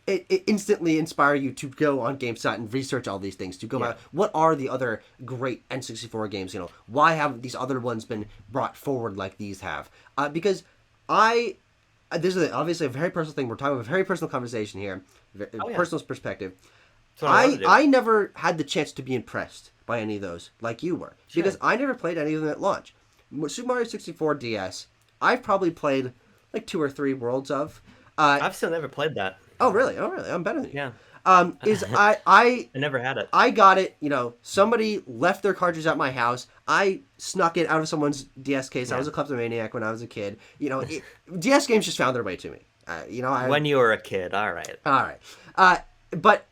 it instantly inspire you to go on GameStop and research all these things, to go out, what are the other great N64 games, why haven't these other ones been brought forward like these have, because this is obviously a very personal thing, we're talking about a very personal conversation here, Oh, yeah. personal perspective. That's what I want to do. I never had the chance to be impressed by any of those like you were, Sure. because I never played any of them at launch. Super Mario 64 DS, I've probably played like 2 or 3 worlds of. I've still never played that. Oh really? Oh really? I'm better than you. Yeah. Is I I never had it. I got it. Somebody left their cartridge at my house. I snuck it out of someone's DS case. I was a kleptomaniac when I was a kid. DS games just found their way to me. When you were a kid, all right. All right. But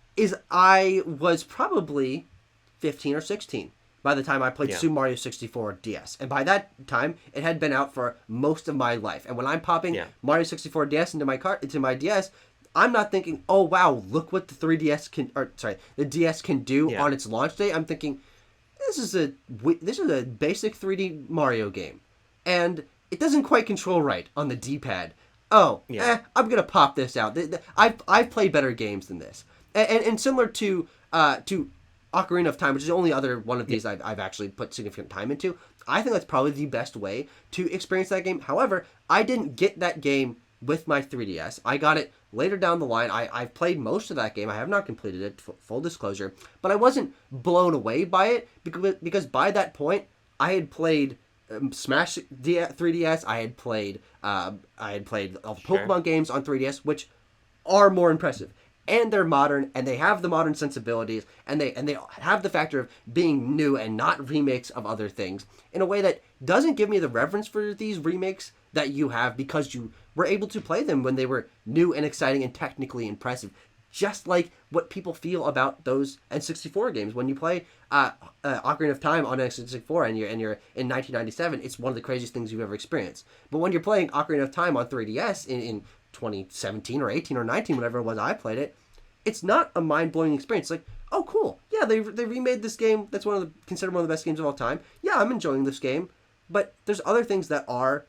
I was probably 15 or 16 by the time I played Super Mario 64 DS. And by that time, it had been out for most of my life. And when I'm popping Mario 64 DS into my DS, I'm not thinking, oh wow, look what the the DS can do on its launch day. I'm thinking, this is a basic 3D Mario game, and it doesn't quite control right on the D-pad. I'm gonna pop this out. I've played better games than this, and similar to Ocarina of Time, which is the only other one of these I've actually put significant time into. I think that's probably the best way to experience that game. However, I didn't get that game with my 3DS. I got it later down the line. I've played most of that game. I have not completed it, full disclosure. But I wasn't blown away by it because by that point, I had played Smash 3DS. I had played all the Pokemon games on 3DS, which are more impressive. And they're modern, and they have the modern sensibilities, and they have the factor of being new and not remakes of other things in a way that doesn't give me the reverence for these remakes that you have, because you were able to play them when they were new and exciting and technically impressive. Just like what people feel about those N64 games. When you play Ocarina of Time on N64 and you're in 1997, it's one of the craziest things you've ever experienced. But when you're playing Ocarina of Time on 3DS in 2017 or 18 or 19, whatever it was I played it, it's not a mind-blowing experience. It's like, oh cool, yeah, they remade this game that's considered one of the best games of all time. Yeah, I'm enjoying this game. But there's other things that are,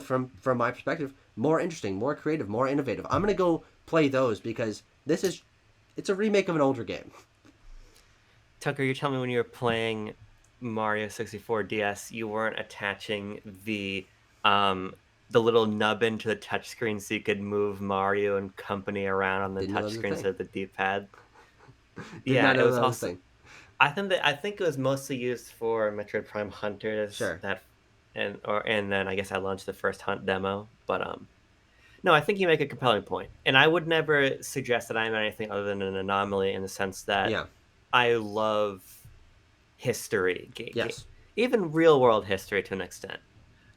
from my perspective, more interesting, more creative, more innovative. I'm gonna go play those because it's a remake of an older game. Tucker, you tell me when you were playing Mario 64 DS, you weren't attaching the little nubbin to the touchscreen so you could move Mario and company around on the touchscreen instead of the D-pad. Yeah, it was also. I think it was mostly used for Metroid Prime Hunters. Sure. And then I guess I launched the first Hunt demo, but no, I think you make a compelling point, and I would never suggest that I'm anything other than an anomaly in the sense that I love history, even real world history to an extent.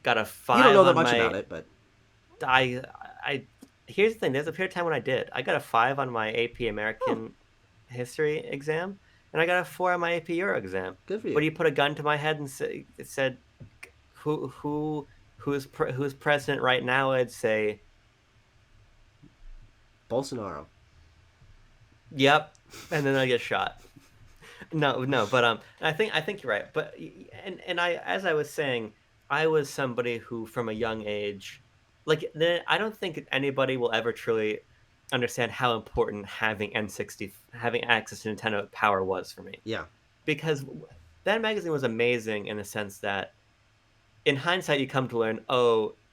Got a 5. You don't know that much about it, but I here's the thing. There's a period of time when I did. I got a 5 on my AP American history exam, and I got a 4 on my AP Euro exam. Good for you. But you put a gun to my head and it said, who's president right now? I'd say Bolsonaro. Yep, and then I get shot. No, but I think you're right. But and I, as I was saying, I was somebody who, from a young age, I don't think anybody will ever truly understand how important having having access to Nintendo Power was for me. Yeah, because that magazine was amazing in the sense that, in hindsight, you come to learn,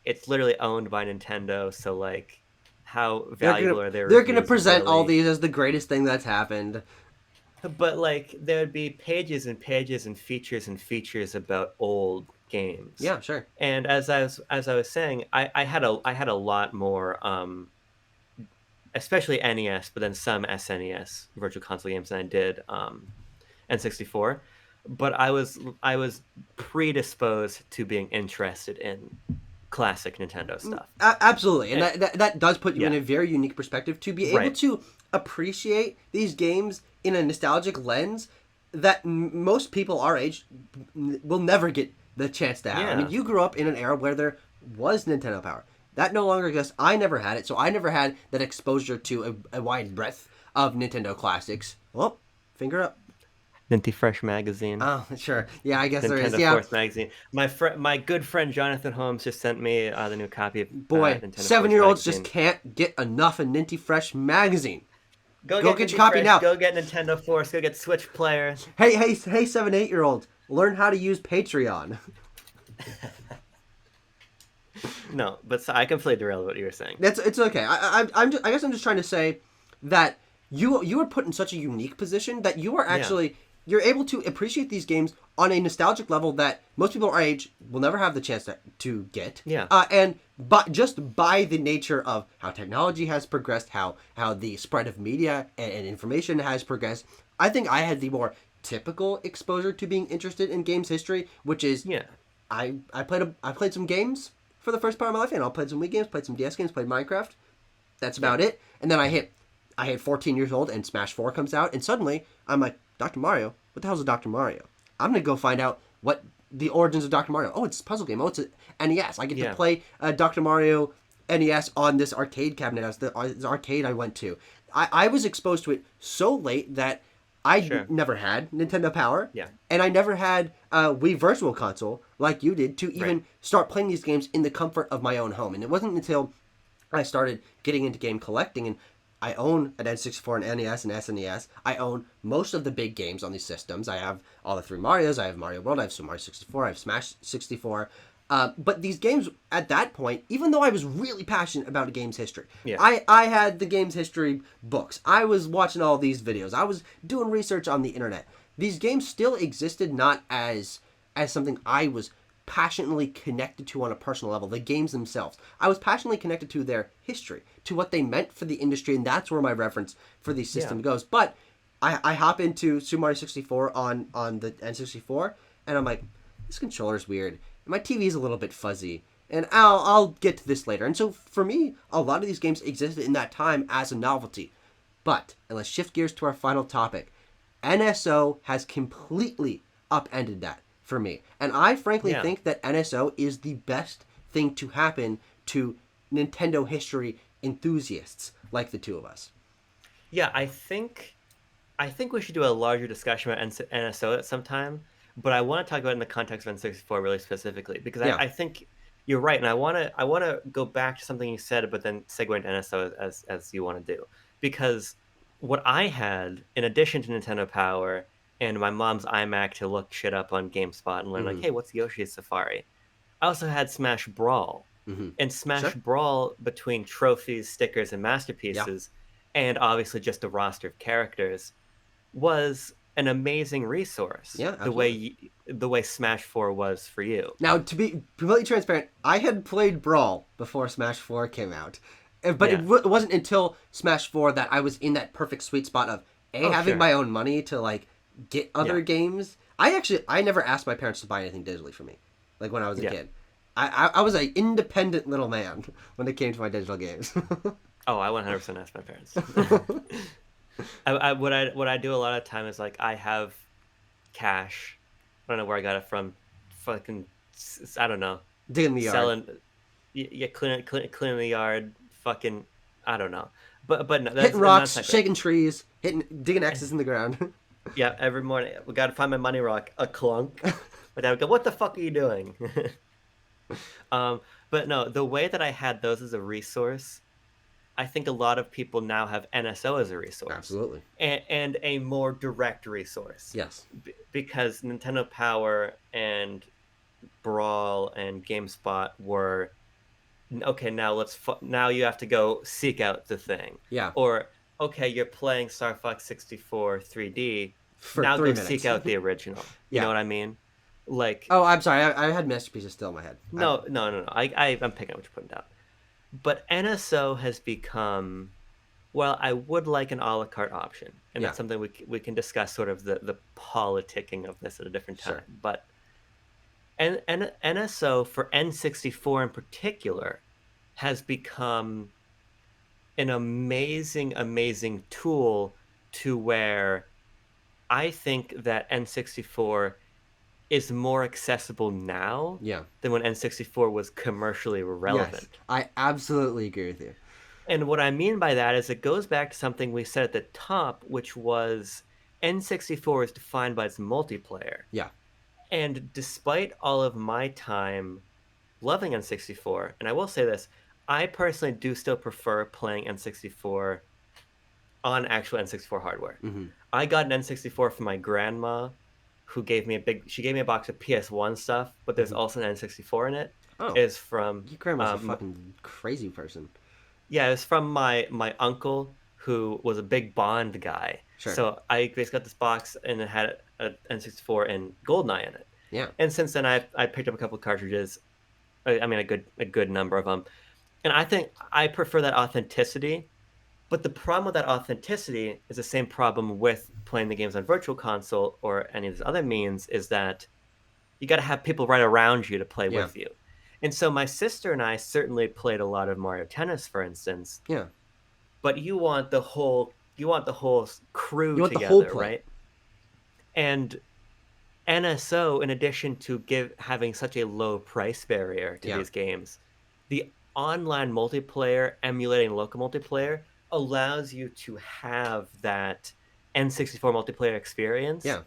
it's literally owned by Nintendo, so how valuable are their reviews? They're going to present really? all these as the greatest thing that's happened. But there would be pages and pages and features about old games. Yeah, sure. And as I was saying, I had a lot more, especially NES, but then some SNES Virtual Console games than I did N64. But I was predisposed to being interested in classic Nintendo stuff. Absolutely, and that does put you in a very unique perspective to be able to appreciate these games in a nostalgic lens that most people our age will never get the chance to have. Yeah. I mean, you grew up in an era where there was Nintendo Power. That no longer exists. I never had it, so I never had that exposure to a wide breadth of Nintendo classics. Well, finger up. Ninty Fresh magazine. Oh, sure. Yeah, I guess there is. Nintendo Yeah, Force magazine. My good friend Jonathan Holmes just sent me the new copy of boy, Nintendo Force 7-year-olds just magazine. can't get enough of Ninty Fresh magazine. Go Go get get your Ninty copy Fresh. now. Go get Nintendo Force. Go get Switch Player. Hey, 7, 8-year-olds, learn how to use Patreon. No, but so I completely derailed what you were saying. It's okay. I guess I'm just trying to say that you are put in such a unique position that you are Yeah, actually you're able to appreciate these games on a nostalgic level that most people our age will never have the chance to get. yeah, And but just by the nature of how technology has progressed, how the spread of media and information has progressed, I think I had the more typical exposure to being interested in games history, which is yeah, I played some games for the first part of my life, and I played some Wii games, played some DS games, played Minecraft. That's yeah, about it. And then I hit 14 years old, and Smash 4 comes out, and suddenly I'm like, Dr. Mario, what the hell's a Dr. Mario? I'm gonna go find out what the origins of Dr. Mario. Oh, it's a puzzle game. Oh, it's a NES. I get to yeah. play Dr. Mario NES on this arcade cabinet. As this arcade I went to. I was exposed to it so late that Sure. never had Nintendo Power, Yeah. and I never had a Wii Virtual Console like you did to Right. even start playing these games in the comfort of my own home. And it wasn't until I started getting into game collecting, and I own an N64, an NES, and SNES. I own most of the big games on these systems. I have all the three Marios. I have Mario World. I have Super Mario 64. I have Smash 64. But these games, at that point, even though I was really passionate about a game's history, Yeah. I had the game's history books. I was watching all these videos. I was doing research on the internet. These games still existed not as something I was passionately connected to on a personal level. The games themselves, I was passionately connected to their history, to what they meant for the industry, and that's where my reference for the system Yeah. goes. But I hop into Super Mario 64 on the N64, and I'm like, this controller's weird. My TV is a little bit fuzzy, and I'll get to this later. And so for me, a lot of these games existed in that time as a novelty. But and let's shift gears to our final topic. NSO has completely upended that for me, and I frankly Yeah. think that NSO is the best thing to happen to Nintendo history enthusiasts like the two of us. Yeah, I think we should do a larger discussion about NSO at some time, but I want to talk about it in the context of N64 really specifically because I, Yeah. I think you're right, and I want to go back to something you said, but then segue into NSO as you want to do because what I had in addition to Nintendo Power and my mom's iMac to look shit up on GameSpot and learn like, Mm-hmm. hey, what's Yoshi's Safari? I also had Smash Brawl. Mm-hmm. And Smash Sure. Brawl, between trophies, stickers, and Yeah. masterpieces, and obviously just a roster of characters, was an amazing resource. Yeah. The way Absolutely. the way Smash 4 was for you. Now, to be completely transparent, I had played Brawl before Smash 4 came out. But Yeah. it wasn't until Smash 4 that I was in that perfect sweet spot of Oh, having sure. my own money to like get other Yeah. games. I never asked my parents to buy anything digitally for me, like when I was a Yeah. kid. I was an independent little man when it came to my digital games. Oh, I 100% ask my parents. What I do a lot of time is like I have cash. I don't know where I got it from. Fucking I don't know. Dig in the yard, Selling, yeah, cleaning the yard. Fucking I don't know. But no, hitting that's rocks, not great. shaking trees, digging X's in the ground. Yeah, every morning we gotta find my money rock, a clunk. My dad would go, "What the fuck are you doing?" um, but no, the way that I had those as a resource, I think a lot of people now have NSO as a resource, Absolutely. and a more direct resource, Yes. because Nintendo Power and Brawl and GameSpot were okay. Now you have to go seek out the thing, Yeah. or okay, you're playing Star Fox 64 3D. For Now three go seek minutes. out the original. You know Yeah. what I mean? Like, Oh, I'm sorry. I had masterpieces still in my head. no. I'm picking up what you're putting down. But NSO has become, well, I would like an a la carte option, and Yeah. that's something we can discuss sort of the politicking of this at a different Sure. time. But NSO for N64 in particular has become an amazing tool to where I think that N64 is more accessible now Yeah. than when N64 was commercially Yes. relevant. I absolutely agree with you. And what I mean by that is it goes back to something we said at the top, which was N64 is defined by its multiplayer. Yeah. And despite all of my time loving N64, and I will say this, I personally do still prefer playing N64 on actual N64 hardware. Mm-hmm. I got an N64 from my grandma, who gave me she gave me a box of PS1 stuff, but there's Mm-hmm. also an N64 in it. Oh, Is from your grandma's a fucking crazy person. yeah, it was from my uncle who was a big Bond guy. Sure. So I basically got this box and it had a N64 and GoldenEye in it. Yeah. And since then I picked up a couple of cartridges. I mean a good number of them. And I think I prefer that authenticity. But the problem with that authenticity is the same problem with playing the games on Virtual Console or any of these other means, is that you got to have people right around you to play Yeah. with you. And so my sister and I certainly played a lot of Mario Tennis, for instance. Yeah. But you want the whole crew You want the whole together, play. right? And NSO, in addition to having such a low price barrier to Yeah. these games, the online multiplayer emulating local multiplayer allows you to have that N64 multiplayer experience Yeah.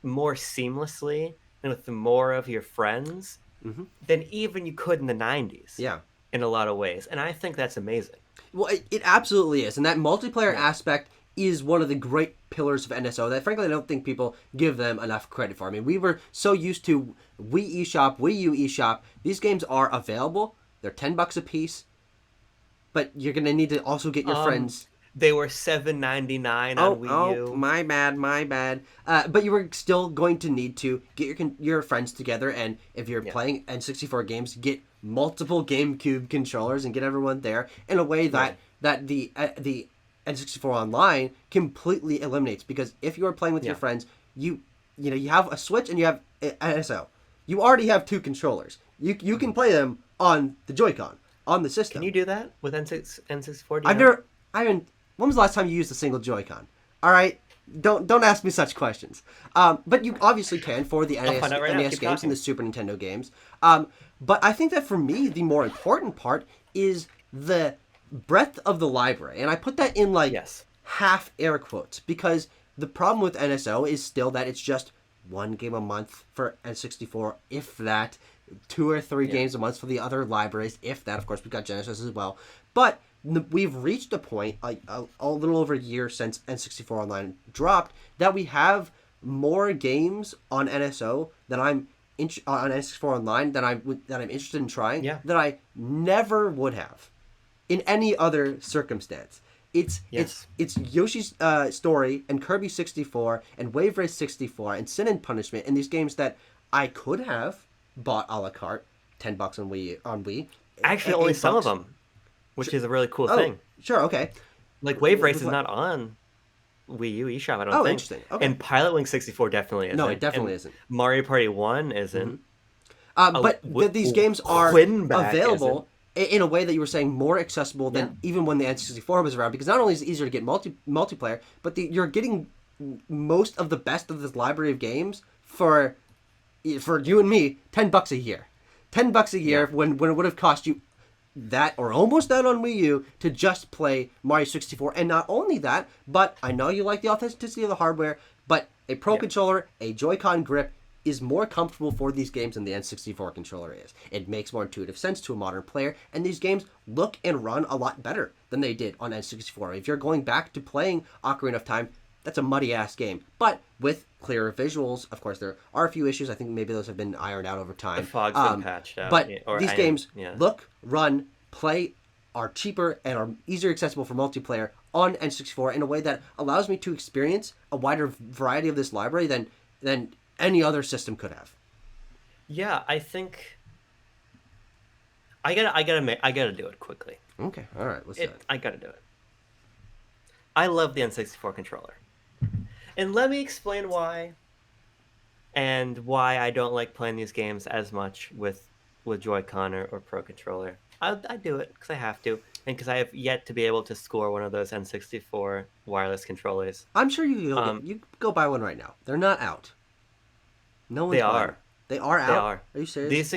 more seamlessly and with more of your friends Mm-hmm. than even you could in the 90s Yeah. in a lot of ways. And I think that's amazing. Well, it absolutely is, and that multiplayer Yeah. aspect is one of the great pillars of NSO that, frankly, I don't think people give them enough credit for. I mean, we were so used to Wii eShop, Wii U eShop. These games are available; they're $10 a piece, but you're gonna need to also get your friends. They were $7.99 on Wii U. My bad, my bad. But you were still going to need to get your friends together, and if you're playing N64 games, get multiple GameCube controllers and get everyone there in a way that the N64 Online completely eliminates. Because if you are playing with your friends, you have a Switch and you have NSO. You already have two controllers. You can play them on the Joy-Con on the system. Can you do that with N64? I haven't. When was the last time you used a single Joy-Con? All right, don't ask me such questions. But you obviously can for the NES, find out right now. NES Keep games talking. and the Super Nintendo games. But I think that for me, the more important part is the breadth of the library, and I put that in like half air quotes, because the problem with NSO is still that it's just one game a month for N64, if that, 2 or 3 games a month for the other libraries, if that. Of course, we've got Genesis as well, but we've reached a point, a little over a year since N64 Online dropped, that we have more games on NSO that I'm on N64 Online that I'm interested in trying that I never would have in any other circumstance. It's Yoshi's Story and Kirby 64 and Wave Race 64 and Sin and Punishment, and these games that I could have bought a la carte, $10 on Wii. Actually, only some of them, which is a really cool thing. Sure, okay. Like Wave Race is not on Wii U eShop, I don't think. Oh, interesting. Okay. And Pilot Wing 64 definitely isn't. No, it definitely and isn't. Mario Party 1 isn't. But these games are available in a way that you were saying more accessible than even when the N64 was around, because not only is it easier to get multiplayer, but you're getting most of the best of this library of games for you and me, $10 a year. $10 a year when it would have cost you that or almost that on Wii U to just play Mario 64. And not only that, but I know you like the authenticity of the hardware, but a Pro controller, a Joy-Con grip is more comfortable for these games than the N64 controller is. It makes more intuitive sense to a modern player, and these games look and run a lot better than they did on N64. If you're going back to playing Ocarina of Time, that's a muddy-ass game, but with clearer visuals. Of course, there are a few issues. I think maybe those have been ironed out over time. The fog's been patched out. But these games look, run, play, are cheaper, and are easier accessible for multiplayer on N64 in a way that allows me to experience a wider variety of this library than any other system could have. Yeah, I think I gotta do it quickly. Okay, all right, let's do it. I gotta do it. I love the N64 controller. And let me explain why. And why I don't like playing these games as much with Joy-Con or Pro Controller. I do it because I have to, and because I have yet to be able to score one of those N64 wireless controllers. I'm sure you go buy one right now. They're not out. No one's buying them. They are out? They are. Are you serious?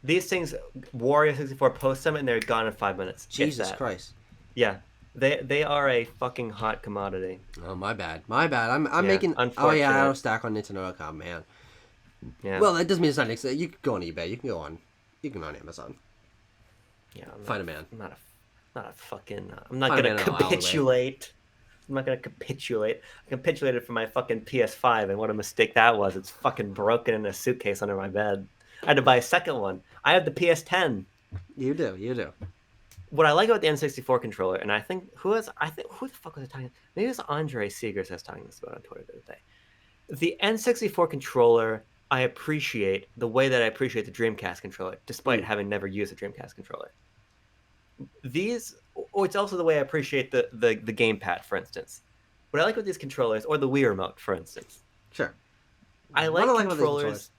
These things, Wario 64 posts them and they're gone in 5 minutes. Jesus Christ. Yeah. They are a fucking hot commodity. Oh, my bad. My bad. I'm Yeah, making. Oh yeah, auto unfortunate. stack on Nintendo.com, man. Yeah, Well, that doesn't mean it's not. You can go on eBay. You can go on. You can go on Amazon. yeah. Find a man. I'm not a fucking. I'm not Find a gonna man in an alleyway. capitulate. I'm not gonna capitulate. I capitulated for my fucking PS5, and what a mistake that was. It's fucking broken in a suitcase under my bed. I had to buy a second one. I have the PS10. You do. You do. What I like about the N64 controller, and I think who the fuck was I talking? Maybe it was Andre Seegers I was talking this about on Twitter the other day. The N64 controller, I appreciate the way that I appreciate the Dreamcast controller, despite Mm. having never used a Dreamcast controller. These, or it's also the way I appreciate the gamepad, for instance. What I like with these controllers, or the Wii remote, for instance, Sure. I What I like like about these controllers. controllers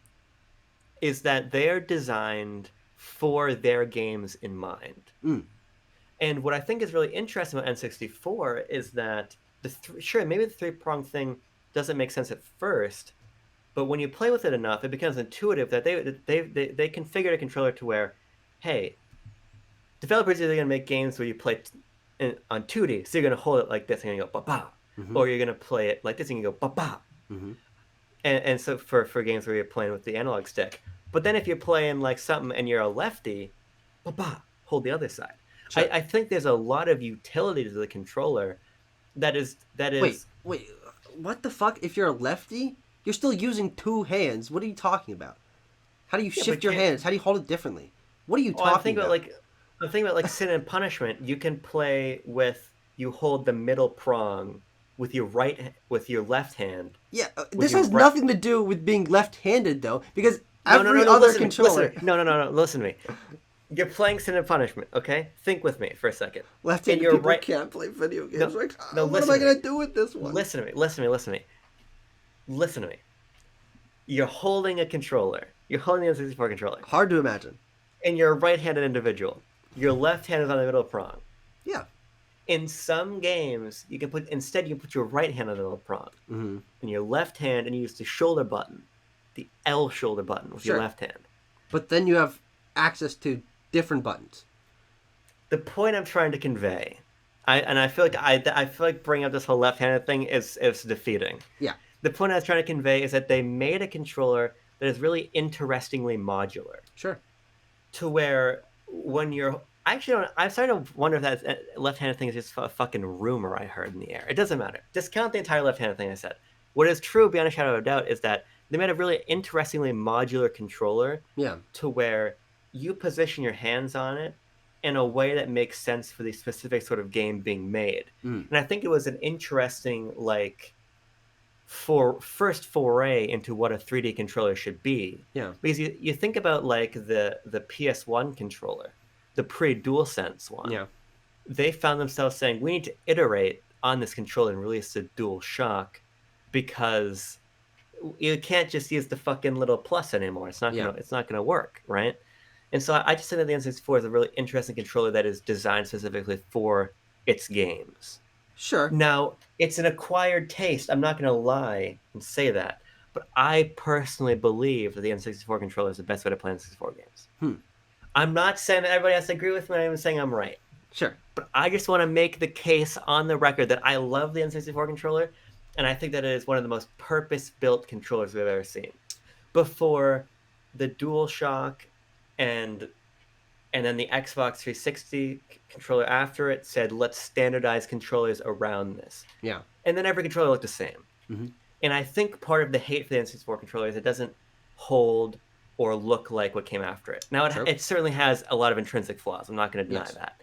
is that they're designed for their games in mind. Mm. And what I think is really interesting about N64 is that sure, maybe the three-prong thing doesn't make sense at first, but when you play with it enough, it becomes intuitive that they configured a controller to where, hey, developers are either going to make games where you play on 2D, so you're going to hold it like this and you're going to go ba ba, Mm-hmm. or you're going to play it like this and you go ba ba. Mm-hmm. And so for games where you're playing with the analog stick. But then if you're playing like something and you're a lefty, ba ba, hold the other side. Sure. I think there's a lot of utility to the controller that Wait. is Wait. What the fuck? If you're a lefty, you're still using two hands. What are you talking about? How do you yeah, shift but your can't. hands? How do you hold it differently? What are you Oh, I'm talking thinking about about? like I'm thinking about like Sin and Punishment. You can play with you hold the middle prong with your left hand Yeah, with this your has right. nothing to do with being left-handed though, because No, no, every no, no. other Listen to me. Listen controller, to me. No, no, no, no. Listen to me. You're playing Sin and Punishment. Okay, think with me for a second. And left-handed you're people right. can't play video games. No, Like, no. what am Listen I to me. gonna do with this one? Listen to me. Listen to me. Listen to me. Listen to me. You're holding a controller. You're holding the N64 controller, Hard to imagine. and you're a right-handed individual. Your left hand is on the middle prong. Yeah. In some games, you can put your right hand on the middle prong, Mm-hmm. and your left hand, and you use the shoulder button, the L shoulder button with your Sure. left hand. But then you have access to different buttons. The point I'm trying to convey, I feel like I feel like bringing up this whole left-handed thing is defeating. Yeah. The point I was trying to convey is that they made a controller that is really interestingly modular, Sure. to where when you're I actually don't. I'm starting to wonder if that left-handed thing is just a fucking rumor I heard in the air. It doesn't matter. Discount the entire left-handed thing I said. What is true beyond a shadow of a doubt is that they made a really interestingly modular controller Yeah. to where you position your hands on it in a way that makes sense for the specific sort of game being made. Mm. And I think it was an interesting like for first foray into what a 3D controller should be. Yeah. Because you think about like the PS1 controller, the pre-DualSense one. Yeah. They found themselves saying we need to iterate on this controller and release a Dual Shock because you can't just use the fucking little plus anymore. Yeah. It's not gonna work, right? And so I just think that the N64 is a really interesting controller that is designed specifically for its games. Sure. Now, it's an acquired taste. I'm not going to lie and say that. But I personally believe that the N64 controller is the best way to play N64 games. Hmm. I'm not saying that everybody has to agree with me. I'm even saying I'm right. Sure. But I just want to make the case on the record that I love the N64 controller, and I think that it is one of the most purpose-built controllers we've ever seen. Before the DualShock and then the Xbox 360 controller after it said, let's standardize controllers around this. Yeah. And then every controller looked the same. Mm-hmm. And I think part of the hate for the N64 controller is it doesn't hold or look like what came after it. Now, it certainly has a lot of intrinsic flaws. I'm not going to deny that.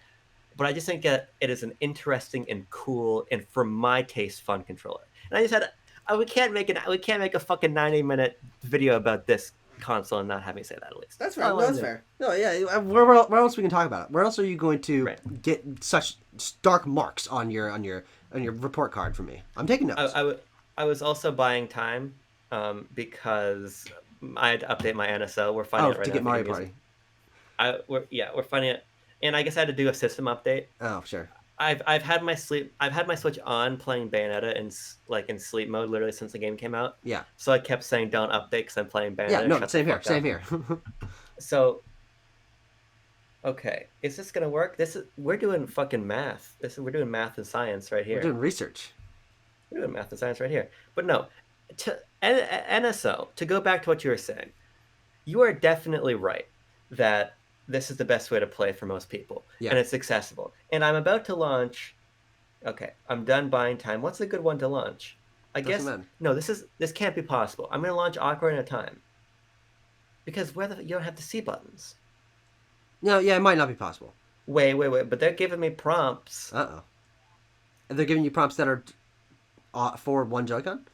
But I just think that it is an interesting and cool and, for my taste, fun controller. And I just had, we can't make a fucking 90-minute video about this console and not have me say that at least. That's fair. No, that's fair. No, yeah. Where else we can talk about it? Where else are you going to get such stark marks on your report card from me? I'm taking notes. I was also buying time because I had to update my NSO. We're finding it right to now. Get Mario Party. We're finding it, and I guess I had to do a system update. Oh, sure. I've had my Switch on playing Bayonetta in sleep mode literally since the game came out. Yeah. So I kept saying don't update because I'm playing Bayonetta. Yeah, no, same here. So Okay, is this gonna work? This is we're doing fucking math. We're doing math and science right We're here. doing research. We're doing math and science right here. But no, NSO. To go back to what you were saying, you are definitely right that this is the best way to play for most people, Yeah. and it's accessible. And I'm about to launch. Okay, I'm done buying time. What's a good one to launch? I Doesn't guess matter. no. This can't be possible. I'm gonna launch Ocarina of Time because you don't have the C buttons. No, yeah, it might not be possible. Wait. But they're giving me prompts. Uh-oh. And they're giving you prompts that are for one Joy-Con?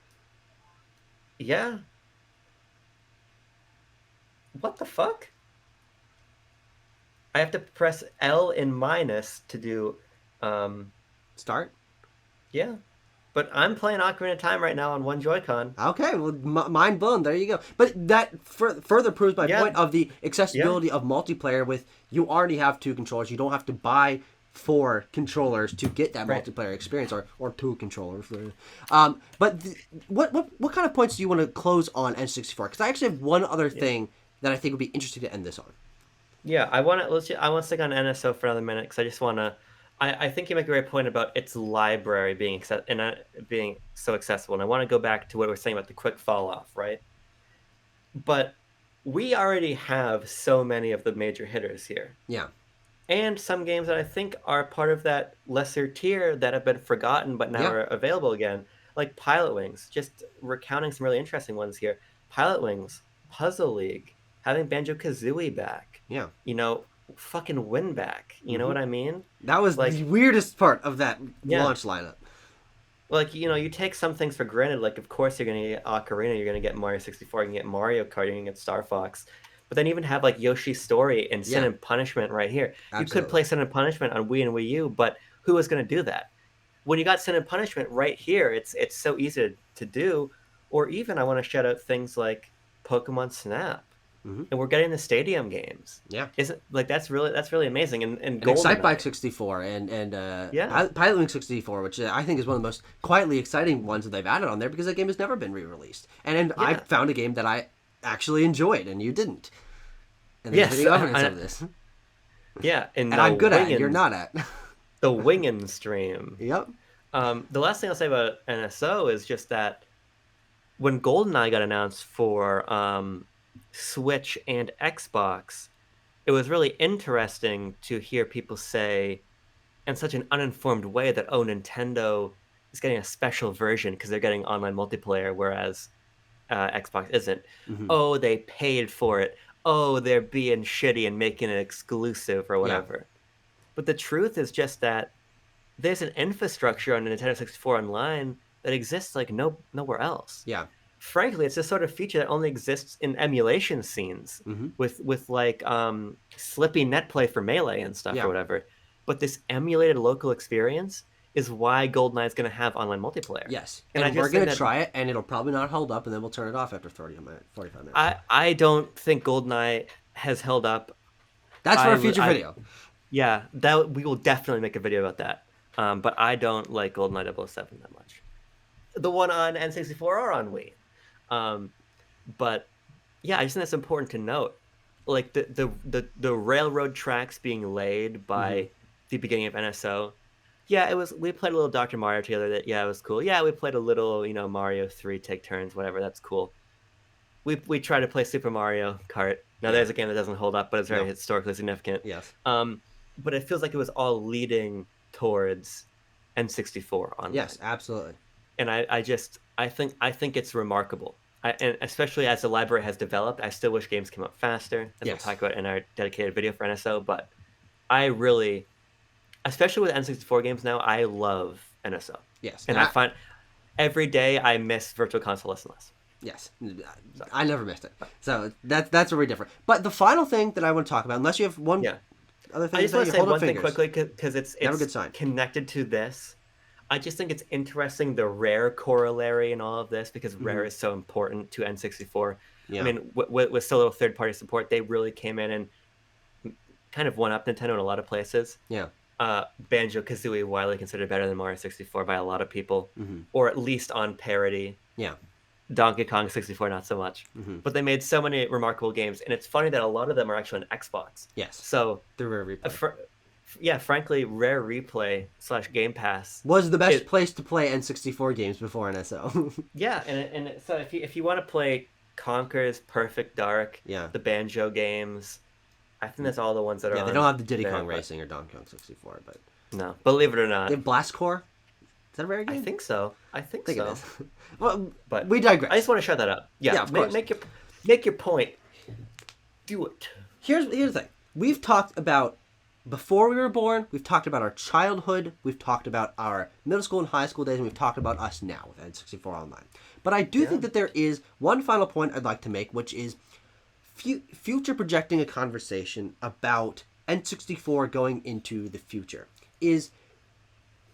Yeah. What the fuck? I have to press L in minus to do. Um, Start? yeah. But I'm playing Ocarina of Time right now on one Joy-Con. Okay, well, mind blown. There you go. But that further proves my Yeah, point of the yeah, accessibility of multiplayer with you already have two controllers. You don't have to buy four controllers to get that right. multiplayer experience, or two controllers. But what kind of points do you want to close on N64? Because I actually have one other Yeah. thing that I think would be interesting to end this on. Yeah, I want to stick on NSO for another minute because I just want to. I think you make a great point about its library being so accessible, and I want to go back to what we were saying about the quick fall off, right? But we already have so many of the major hitters here, Yeah, and some games that I think are part of that lesser tier that have been forgotten but now yeah, are available again, like Pilot Wings. Just recounting some really interesting ones here. Pilot Wings, Puzzle League, having Banjo Kazooie back, yeah. you know, fucking Win back. You know what I mean? That was the Like, weirdest part of that yeah. launch lineup. Like, you take some things for granted. Like, of course, you're going to get Ocarina, you're going to get Mario 64, you can get Mario Kart, you can get Star Fox. But then even have, like, Yoshi's Story and Sin Yeah, and Punishment right here. You could absolutely. play Sin and Punishment on Wii and Wii U, but who was going to do that? When you got Sin and Punishment right here, it's so easy to do. Or even, I want to shout out things like Pokemon Snap. Hmm. And we're getting the stadium games. Yeah. Isn't, like, that's really amazing. And And Excitebike GoldenEye. 64 and Yeah. Pilot Wing 64, which I think is one of the most quietly exciting ones that they've added on there because that game has never been re-released. And I Yeah. found a game that I actually enjoyed, and you didn't. And there's Yes. video evidence of this. Yeah. And And I'm good at it, you're not at. the Wingin stream. Yep. The last thing I'll say about NSO is just that when GoldenEye got announced for Switch and Xbox, it was really interesting to hear people say in such an uninformed way that, oh, Nintendo is getting a special version because they're getting online multiplayer, whereas Xbox isn't. Hmm. Oh, they paid for it. Oh, they're being shitty and making it exclusive or Yeah. whatever. But the truth is just that there's an infrastructure on the Nintendo 64 Online that exists like nowhere else. Yeah. Frankly, it's a sort of feature that only exists in emulation scenes Hmm. with like Slippy Netplay for Melee and stuff or Yeah. whatever. But this emulated local experience is why GoldenEye is going to have online multiplayer. Yes. And I And we're just think going to that try it, and it'll probably not hold up, and then we'll turn it off after 45 minutes. I don't think GoldenEye has held up. That's for I a future I video. Yeah, that we will definitely make a video about that. But I don't like GoldenEye 007 that much. The one on N64 or on Wii. Um, but yeah, I just think that's important to note. Like the railroad tracks being laid Hmm. by the beginning of NSO. Yeah, it was. We played a little Dr. Mario together. That yeah, it was cool. Yeah, we played a little, Mario 3 take turns, whatever. That's cool. We tried to play Super Mario Kart. Now Yeah. there's a game that doesn't hold up, but it's very No. historically significant. Yes. Um, but it feels like it was all leading towards N64 Yes, online, absolutely. and I think it's remarkable. And especially as the library has developed, I still wish games came out faster, as we'll Yes. talk about in our dedicated video for NSO. But I really, especially with N64 games now, I love NSO, Yes. and I find every day I miss Virtual Console less and less. Yes, So, I never missed it. So that's very different. But the final thing that I want to talk about, unless you have one yeah. other thing I to just say, want you to say hold up one thing fingers. quickly because Never a it's good sign. connected to this. I just think it's interesting the Rare corollary in all of this because Hmm. Rare is so important to N64. I Yeah. mean, with so little third-party support, they really came in and kind of one up Nintendo in a lot of places. Yeah. Banjo Kazooie widely considered better than Mario 64 by a lot of people, Hmm. or at least on parity. Yeah. Donkey Kong 64, not so much. Mm-hmm. But they made so many remarkable games, and it's funny that a lot of them are actually on Xbox. Yes, So, the Rare Replay yeah, frankly, Rare Replay / Game Pass was the best it place to play N64 games before NSO. yeah, and so if you want to play Conker's Perfect Dark, Yeah. the Banjo games, I think that's all the ones that are Yeah, they on don't have the Diddy there, Kong but Racing or Donkey Kong 64, but no, believe it or not, they have Blast Core. Is that a rare game? I think so. I think I think so. it is. Well, But we digress. I just want to shut that up. Yeah, Yeah, of course. Make your point. Do it. Here's the thing. We've talked about before we were born. We've talked about our childhood. We've talked about our middle school and high school days, and we've talked about us now with N64 Online. But I do think that there is one final point I'd like to make, which is future projecting a conversation about N64 going into the future. Is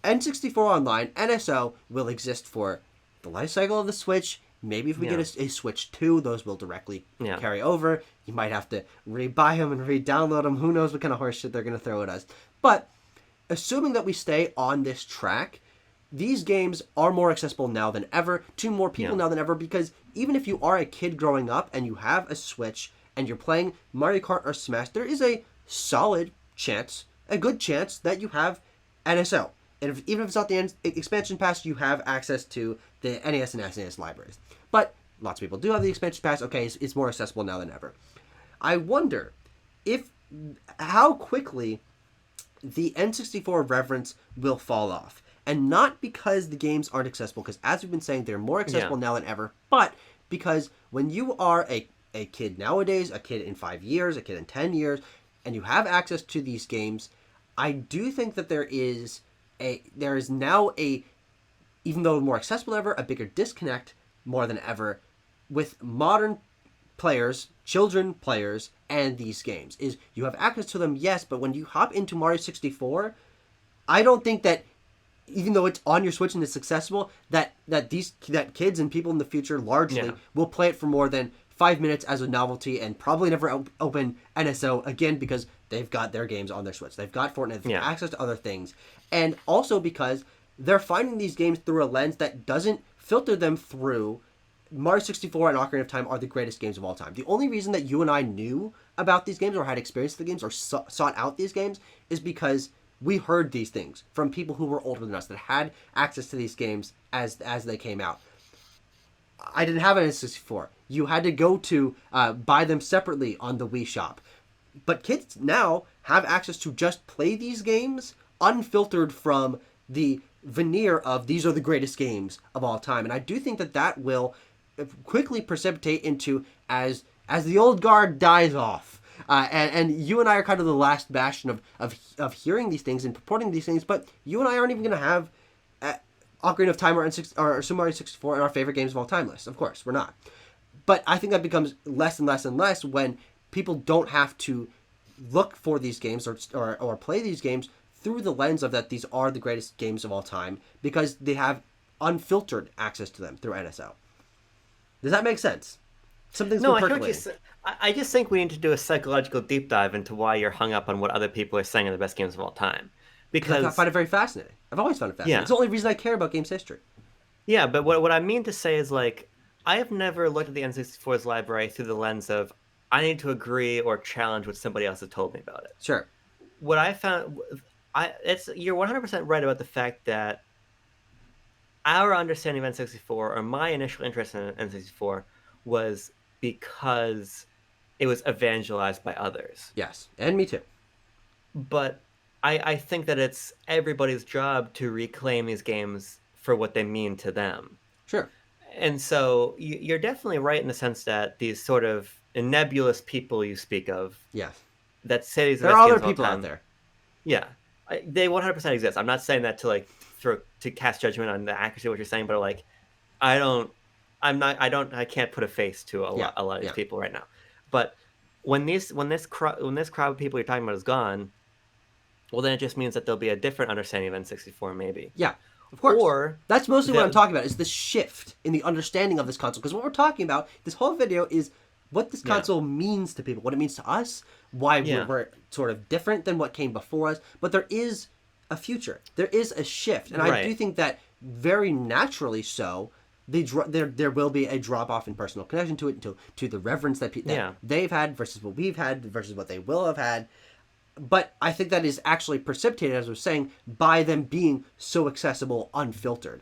N64 Online, NSO, will exist for the life cycle of the Switch. Maybe if we get a Switch 2, those will directly carry over. You might have to re-buy them and re-download them. Who knows what kind of horse shit they're going to throw at us. But assuming that we stay on this track, these games are more accessible now than ever to more people now than ever, because even if you are a kid growing up and you have a Switch and you're playing Mario Kart or Smash, there is a solid chance, a good chance, that you have NSO. And even if it's not the expansion pass, you have access to the NES and SNES libraries. But lots of people do have the expansion pass. Okay, it's more accessible now than ever. I wonder how quickly the N64 reverence will fall off. And not because the games aren't accessible, because as we've been saying, they're more accessible now than ever, but because when you are a kid nowadays, a kid in 5 years, a kid in 10 years, and you have access to these games, I do think that there is now even though more accessible than ever, a bigger disconnect more than ever with modern players, children players, and these games. Is you have access to them, yes, but when you hop into Mario 64, I don't think that even though it's on your Switch and it's accessible, that kids and people in the future largely will play it for more than 5 minutes as a novelty and probably never open NSO again, because they've got their games on their Switch. They've got Fortnite, they've got access to other things. And also because they're finding these games through a lens that doesn't filter them through Mario 64 and Ocarina of Time are the greatest games of all time. The only reason that you and I knew about these games or had experience with the games or sought out these games is because we heard these things from people who were older than us that had access to these games as they came out. I didn't have an N64. You had to go to buy them separately on the Wii Shop. But kids now have access to just play these games unfiltered from the veneer of these are the greatest games of all time. And I do think that will quickly precipitate into as the old guard dies off. And you and I are kind of the last bastion of hearing these things and purporting these things, but you and I aren't even going to have Ocarina of Time or Super Mario 64 in our favorite games of all time list. Of course, we're not. But I think that becomes less and less and less when people don't have to look for these games or play these games through the lens of that these are the greatest games of all time, because they have unfiltered access to them through NSO. Does that make sense? Something's No, been I hear what percolating. I just think we need to do a psychological deep dive into why you're hung up on what other people are saying are the best games of all time. Because I Because find it very fascinating. I've always found it fascinating. yeah, It's the only reason I care about games history. yeah, but what I mean to say is, like, I have never looked at the N64's library through the lens of I need to agree or challenge what somebody else has told me about it. Sure. What I found, you're 100% right about the fact that our understanding of N64, or my initial interest in N64, was because it was evangelized by others. Yes. And me too. But I think that it's everybody's job to reclaim these games for what they mean to them. Sure. And so you're definitely right in the sense that these sort of nebulous people you speak of Yes. that say these are There the are best other games of all people out time, there. yeah, they 100% exist. I'm not saying that to to cast judgment on the accuracy of what you're saying, but like, I can't put a face to a lot of these people right now. But when this crowd of people you're talking about is gone, well, then it just means that there'll be a different understanding of N64, maybe. Yeah, of course. Or that's mostly what I'm talking about, is the shift in the understanding of this console. Because what we're talking about, this whole video, is what this console means to people, what it means to us, why we're sort of different than what came before us. But there is a future. There is a shift. And I do think that very naturally so, there will be a drop off in personal connection to it, to the reverence that Yeah. they've had versus what we've had versus what they will have had. But I think that is actually precipitated, as I was saying, by them being so accessible, unfiltered.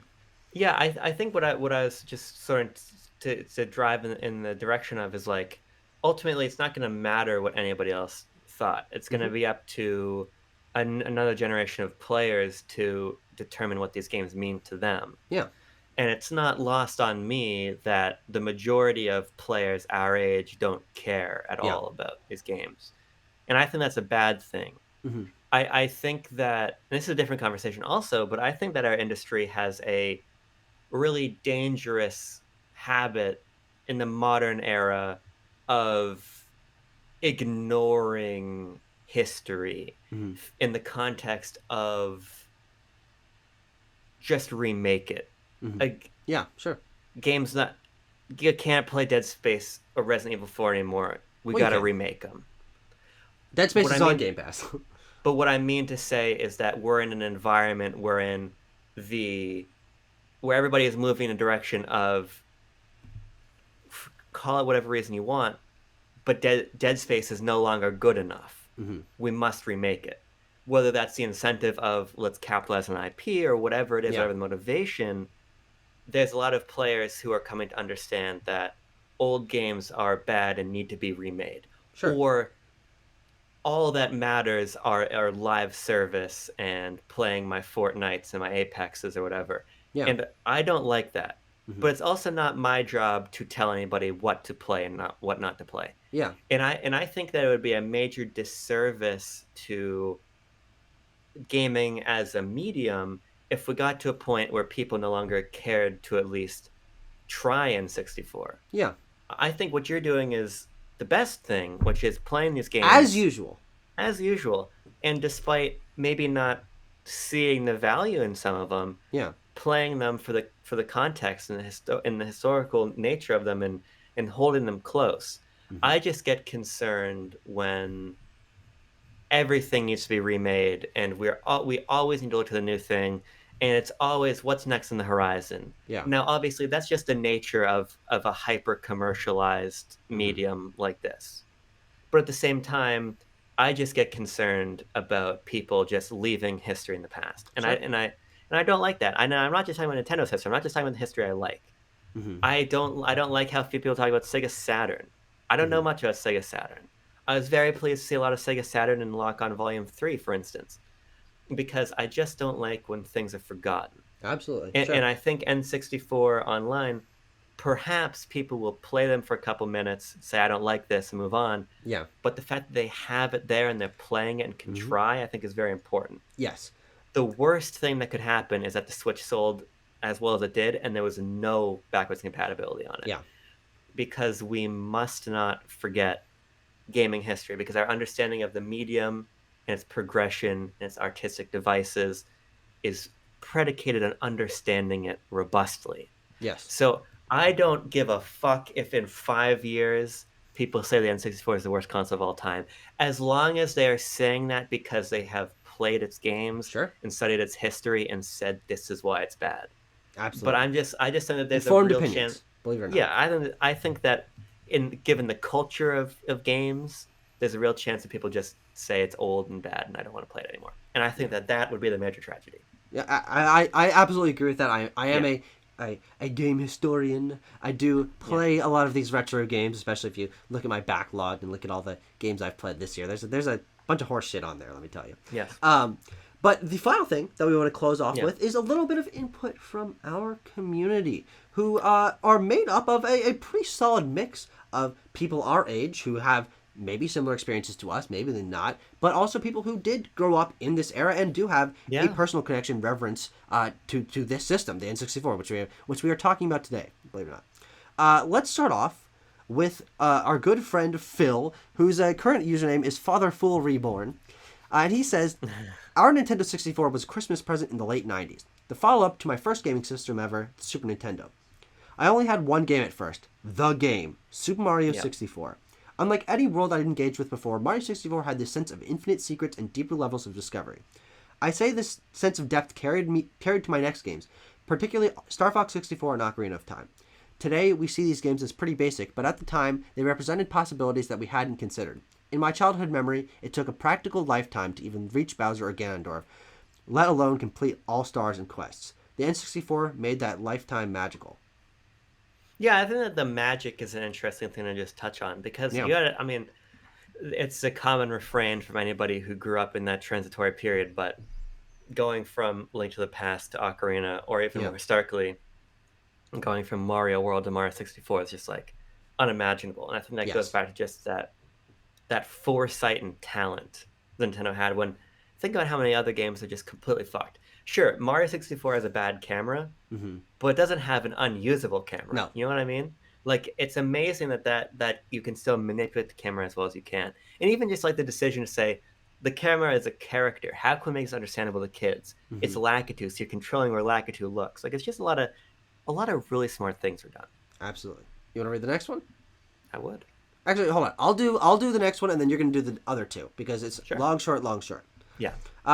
Yeah, I think what I was just sort of to drive in the direction of is like ultimately it's not going to matter what anybody else thought. It's going to be up to another generation of players to determine what these games mean to them. Yeah, And it's not lost on me that the majority of players our age don't care at yeah, all about these games. And I think that's a bad thing. hmm I think that and this is a different conversation also, but I think that our industry has a really dangerous habit in the modern era of ignoring history hmm in the context of just remake it. hmm Like yeah, sure. games that you can't play Dead Space or Resident Evil 4 anymore. We Well, you got to can. remake them. Dead Space What I is on mean, Game Pass. but what I mean to say is that we're in an environment wherein the where everybody is moving in a direction of call it whatever reason you want, but Dead Space is no longer good enough. hmm We must remake it. Whether that's the incentive of let's capitalize on IP or whatever it is, Yeah, whatever the motivation, there's a lot of players who are coming to understand that old games are bad and need to be remade. sure. Or all that matters are live service and playing my Fortnites and my Apexes or whatever. Yeah, And I don't like that. hmm But it's also not my job to tell anybody what to play and not what not to play. yeah, And I think that it would be a major disservice to gaming as a medium if we got to a point where people no longer cared to at least try N64. yeah. I think what you're doing is the best thing, which is playing these As games usual. as usual. And despite maybe not seeing the value in some of them, Yeah, playing them for the context and the historical nature of them and holding them close. hmm I just get concerned when everything needs to be remade and we always need to look to the new thing and it's always what's next in the horizon. yeah, Now obviously that's just the nature of a hyper commercialized hmm medium like this. But at the same time, I just get concerned about people just leaving history in the past. And I sure. and I and I don't like that. I'm not just talking about Nintendo's history. I'm not just talking about the history I like. hmm I don't like how few people talk about Sega Saturn. I don't know hmm much about Sega Saturn. I was very pleased to see a lot of Sega Saturn in Lock On Volume 3, for instance, because I just don't like when things are forgotten. Absolutely, And sure. I think N64 online, perhaps people will play them for a couple minutes, say, I don't like this, and move on. Yeah. But the fact that they have it there and they're playing it and can hmm try, I think is very important. Yes. The worst thing that could happen is that the Switch sold as well as it did, and there was no backwards compatibility on it. Yeah. Because we must not forget gaming history, because our understanding of the medium and its progression and its artistic devices is predicated on understanding it robustly. Yes. So I don't give a fuck if in 5 years people say the N64 is the worst console of all time. As long as they are saying that because they have played its games Sure. and studied its history and said this is why it's bad. But Absolutely. I just think that there's a Informed real chance. opinions, believe it or not. Yeah, I think that in given the culture of games, there's a real chance that people just say it's old and bad and I don't want to play it anymore. And I think Yeah. that that would be the major tragedy. Yeah, I absolutely agree with that. I am Yeah. a game historian. I do Yeah. play a lot of these retro games, especially if you look at my backlog and look at all the games I've played this year. There's a bunch of horse shit on there, let me tell you. Yes. But the final thing that we want to close off Yeah. with is a little bit of input from our community, who are made up of a pretty solid mix of people our age who have maybe similar experiences to us, maybe they're not, but also people who did grow up in this era and do have a Yeah. personal connection, reverence to this system, the N64, which we are talking about today, believe it or not. Let's start off with our good friend Phil, whose current username is Father Fool Reborn. And he says, our Nintendo 64 was a Christmas present in the late 90s. The follow-up to my first gaming system ever, the Super Nintendo. I only had one game at first. The game. Super Mario Yeah. 64. Unlike any world I'd engaged with before, Mario 64 had this sense of infinite secrets and deeper levels of discovery. I say this sense of depth carried to my next games, particularly Star Fox 64 and Ocarina of Time. Today, we see these games as pretty basic, but at the time, they represented possibilities that we hadn't considered. In my childhood memory, it took a practical lifetime to even reach Bowser or Ganondorf, let alone complete all stars and quests. The N64 made that lifetime magical. Yeah, I think that the magic is an interesting thing to just touch on because Yeah. you got I mean, it's a common refrain from anybody who grew up in that transitory period, but going from Link to the Past to Ocarina, or even Yeah. more starkly, going from Mario World to Mario 64 is just like unimaginable. And I think that goes Yes. back to just that foresight and talent Nintendo had when think about how many other games are just completely fucked. Sure, Mario 64 has a bad camera, Mm-hmm. but it doesn't have an unusable camera. No. You know what I mean? Like it's amazing that you can still manipulate the camera as well as you can. And even just like the decision to say the camera is a character. How can we make this understandable to kids? Mm-hmm. It's Lakitu, so you're controlling where Lakitu looks. Like it's just a lot of really smart things are done. Absolutely. You want to read the next one? I would. Actually, hold on. I'll do the next one, and then you're gonna do the other two because it's Sure. long, short, long, short. Yeah.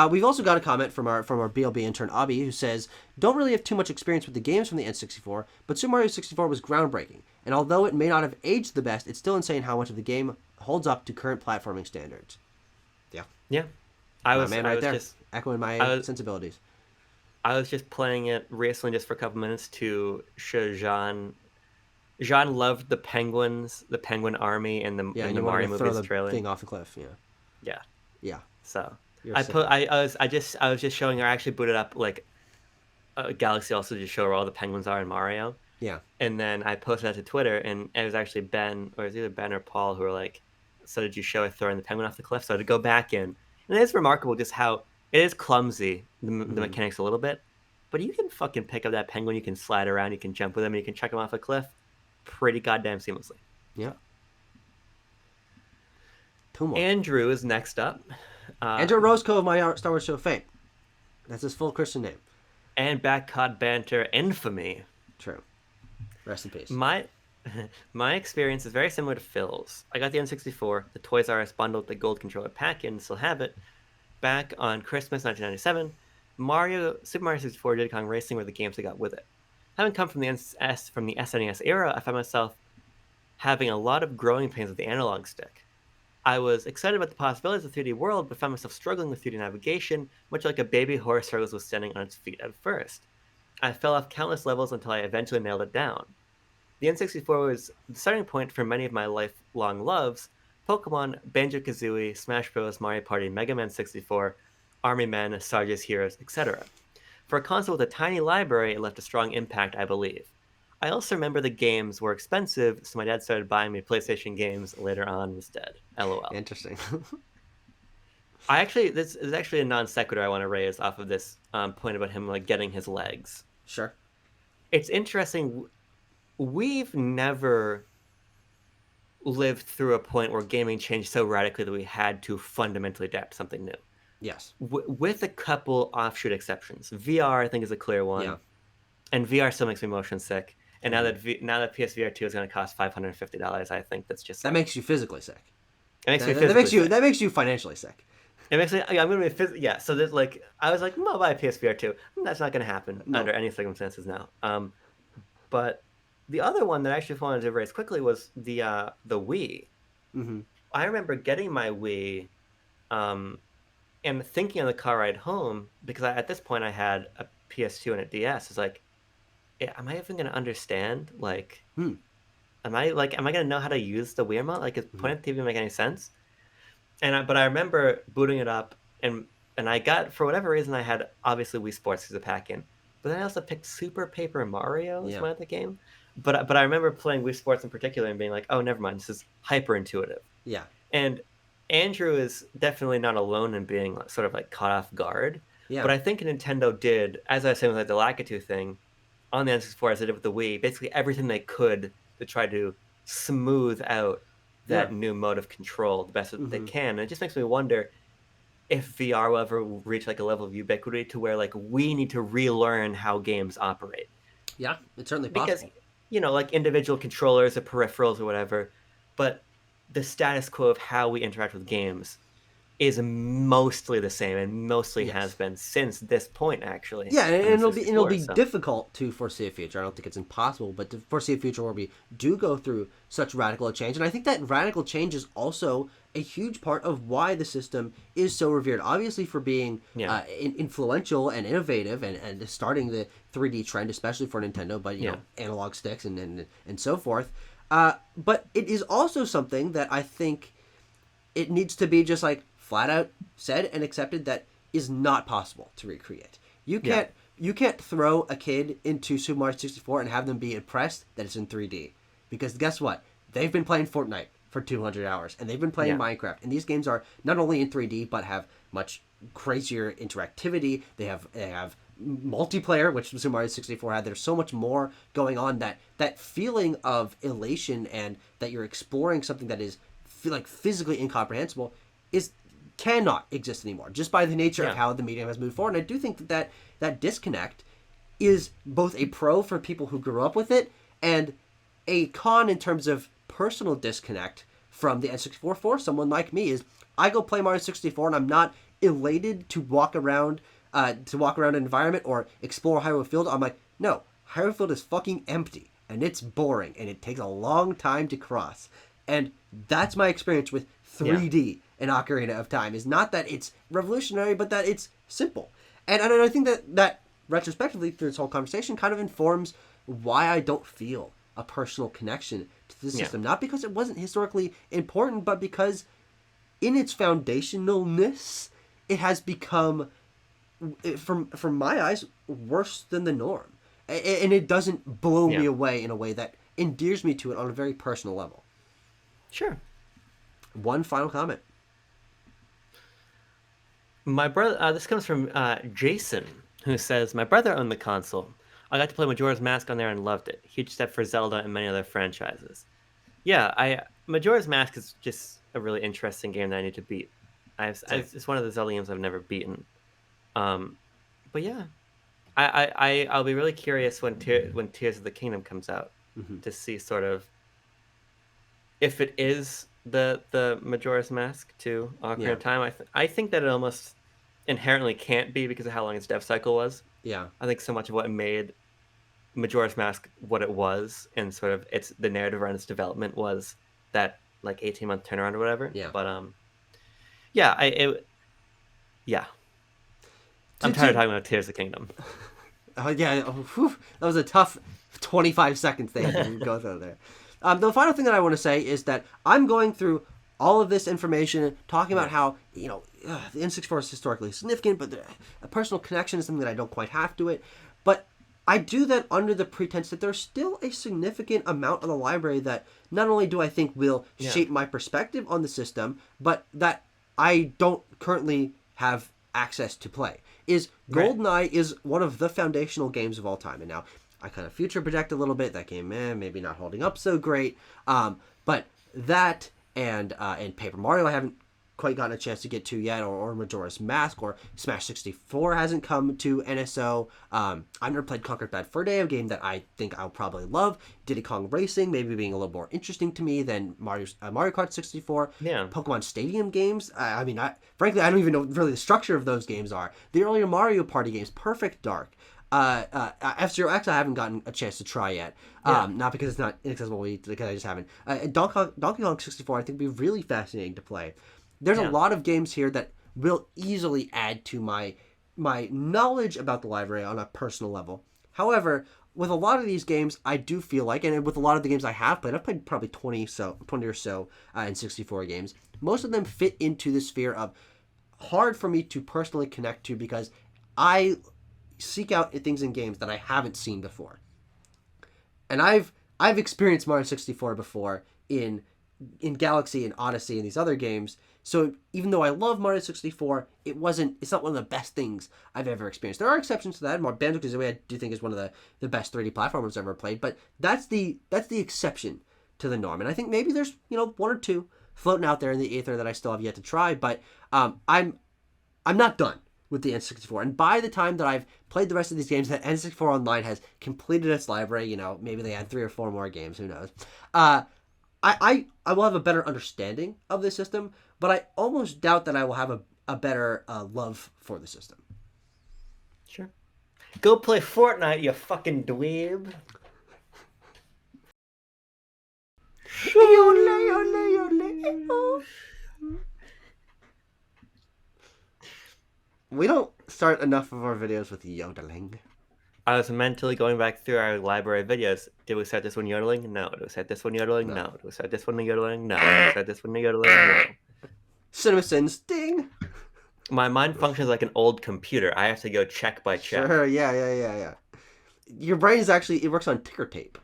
We've also got a comment from our BLB intern Abby who says, "Don't really have too much experience with the games from the N64, but Super Mario 64 was groundbreaking, and although it may not have aged the best, it's still insane how much of the game holds up to current platforming standards." Yeah, Yeah. I my was man I right was there, just echoing my I was sensibilities. I was just playing it recently just for a couple minutes to show Jean. Jean loved the penguins, the penguin army Yeah, in and the you wanted Mario to throw movies the trailer. thing off the cliff. Yeah, Yeah. yeah, So you're I put sickening. I was just showing her. I actually booted up like Galaxy also to show her all the penguins are in Mario, Yeah, and then I posted that to Twitter, and it was actually Ben or it was either Ben or Paul who were like, "So did you show her throwing the penguin off the cliff?" So I had to go back in, and it's remarkable just how it is clumsy the mm-hmm. mechanics a little bit, but you can fucking pick up that penguin, you can slide around, you can jump with him, and you can chuck him off a cliff, pretty goddamn seamlessly. Yeah. So Two more. Andrew is next up. Uh, Andrew Roscoe of my Star Wars Show fame. That's his full Christian name. and back caught Banter infamy. True. Rest in peace. My my experience is very similar to Phil's. I got the N64, the Toys R Us bundle with the gold controller pack in, still have it. Back on Christmas 1997, Super Mario 64 Diddy Kong Racing were the games I got with it. Having come from the SNES era, I found myself having a lot of growing pains with the analog stick. I was excited about the possibilities of the 3D world, but found myself struggling with 3D navigation, much like a baby horse struggles with standing on its feet at first. I fell off countless levels until I eventually nailed it down. The N64 was the starting point for many of my lifelong loves: Pokemon, Banjo-Kazooie, Smash Bros., Mario Party, Mega Man 64, Army Men, Sarge's Heroes, etc. For a console with a tiny library, it left a strong impact, I believe. I also remember the games were expensive, so my dad started buying me PlayStation games later on instead. LOL. Interesting. This is actually a non sequitur I want to raise off of this point about him like getting his legs. Sure. It's interesting. We've never lived through a point where gaming changed so radically that we had to fundamentally adapt to something new. Yes. With a couple offshoot exceptions, VR I think is a clear Yeah. one, and VR still makes me motion sick. And Mhm. now that PSVR 2 is going to cost $550, I think that's just That like makes you physically sick. it makes me That physically makes you sick. that makes you financially sick. It makes me I'm going to be yeah. So there's like I was like, I'll buy a PSVR 2. That's not going to happen No. under any circumstances now. But the other one that I actually wanted to raise quickly was the Wii. Mm-hmm. I remember getting my Wii, um, and thinking on the car ride home because at this point I had a PS2 and a DS. It's like, am I even going to understand? Like, Hmm. am I going to know how to use the Wii remote? Like, is Mm-hmm. pointing at the TV make any sense? But I remember booting it up and I got for whatever reason I had obviously Wii Sports as a pack in, but then I also picked Super Paper Mario as Yeah. my other game. But I remember playing Wii Sports in particular and being like, oh, never mind, this is hyper intuitive. Yeah. And Andrew is definitely not alone in being sort of like caught off guard. Yeah. But I think Nintendo did, as I was saying with like the Lakitu thing on the N64 as they did with the Wii, basically everything they could to try to smooth out that Yeah. new mode of control the best that they Mm-hmm. can. And it just makes me wonder if VR will ever reach like a level of ubiquity to where like we need to relearn how games operate. Yeah. It's certainly Because, possible. like individual controllers or peripherals or whatever, but the status quo of how we interact with games is mostly the same and mostly has Yes. been since this point, actually, Yeah, and on the it'll 64. be So difficult to foresee a future. I don't think it's impossible, but to foresee a future where we do go through such radical change, and I think that radical change is also a huge part of why the system is so revered. Obviously, for being yeah, influential and innovative, and starting the 3D trend, especially for Nintendo, but yeah, analog sticks and so forth. But it is also something that I think it needs to be just like flat out said and accepted that is not possible to recreate. You yeah, can't you can't throw a kid into Super Mario 64 and have them be impressed that it's in 3D. Because guess what? They've been playing Fortnite for 200 hours and they've been playing yeah, Minecraft, and these games are not only in 3D but have much crazier interactivity. They have multiplayer, which Super Mario 64 had. There's so much more going on, that feeling of elation and that you're exploring something that is like physically incomprehensible is cannot exist anymore, just by the nature of yeah, how the medium has moved forward. And I do think that disconnect is both a pro for people who grew up with it and a con in terms of personal disconnect from the N64 for someone like me. Is I go play Mario 64 and I'm not elated to walk around an environment or explore Hyrule Field. I'm like, no, Hyrule Field is fucking empty and it's boring and it takes a long time to cross. And that's my experience with yeah, 3D in Ocarina of Time. Is not that it's revolutionary, but that it's simple. And I think that retrospectively through this whole conversation kind of informs why I don't feel a personal connection to the yeah, system. Not because it wasn't historically important, but because in its foundationalness, it has become, from my eyes, worse than the norm. And it doesn't blow me yeah. away in a way that endears me to it on a very personal level. Sure. One final comment. My brother, this comes from Jason, who says, "My brother owned the console. I got to play Majora's Mask on there and loved it. Huge step for Zelda and many other franchises. Yeah, I Majora's Mask is just a really interesting game that I need to beat. Same. It's one of the Zelda games I've never beaten. Um, but yeah, I'll be really curious when Tears of the Kingdom comes out Mm-hmm. to see sort of if it is the Majora's Mask to Ocarina Yeah. of Time. I think that it almost inherently can't be because of how long its dev cycle was. Yeah. I think so much of what made Majora's Mask what it was and sort of the narrative around its development was that like 18-month turnaround or whatever. Yeah. But yeah, yeah. I'm tired of talking about Tears of the Kingdom. Yeah. Whew, that was a tough 25 seconds they had to go through there. The final thing that I want to say is that I'm going through all of this information, talking about how the N64 is historically significant, but a personal connection is something that I don't quite have to it. But I do that under the pretense that there's still a significant amount of the library that not only do I think will Yeah. shape my perspective on the system, but that I don't currently have access to play. Right. GoldenEye is one of the foundational games of all time. And now I kind of future project a little bit. That game, maybe not holding up so great. But that and Paper Mario, I haven't quite gotten a chance to get to yet, or Majora's Mask, or Smash 64 hasn't come to NSO. I've never played Conquered Bad Fur Day, a game that I think I'll probably love. Diddy Kong Racing, maybe being a little more interesting to me than Mario Kart 64. Yeah. Pokemon Stadium games. Frankly, I don't even know what really the structure of those games are. The earlier Mario Party games, Perfect Dark. F-Zero X I haven't gotten a chance to try yet. Yeah. Not because it's not inaccessible, because I just haven't. Donkey Kong 64 I think would be really fascinating to play. There's a Yeah. lot of games here that will easily add to my knowledge about the library on a personal level. However, with a lot of these games, I do feel like, and with a lot of the games I have played, I've played probably 20 or so in 64 games. Most of them fit into the sphere of hard for me to personally connect to because I seek out things in games that I haven't seen before. And I've experienced Mario 64 before in Galaxy and Odyssey and these other games. So even though I love Mario 64, it's not one of the best things I've ever experienced. There are exceptions to that. Banjo-Kazooie I do think is one of the best 3D platformers I've ever played, but that's the exception to the norm. And I think maybe there's one or two floating out there in the ether that I still have yet to try, but I'm not done with the N64. And by the time that I've played the rest of these games, that N64 Online has completed its library, maybe they add 3 or 4 more games, who knows. I will have a better understanding of the system, but I almost doubt that I will have a better love for the system. Sure. Go play Fortnite, you fucking dweeb. Yodel, yodel, yodel, oh. We don't start enough of our videos with yodeling. I was mentally going back through our library of videos. Did we start this one yodeling? No. Did we start this one yodeling? No. No. Did we start this one yodeling? No. Did we start this one yodeling? No. CinemaSins, ding. My mind functions like an old computer. I have to go check by check. Sure, yeah. Your brain is actually, it works on ticker tape.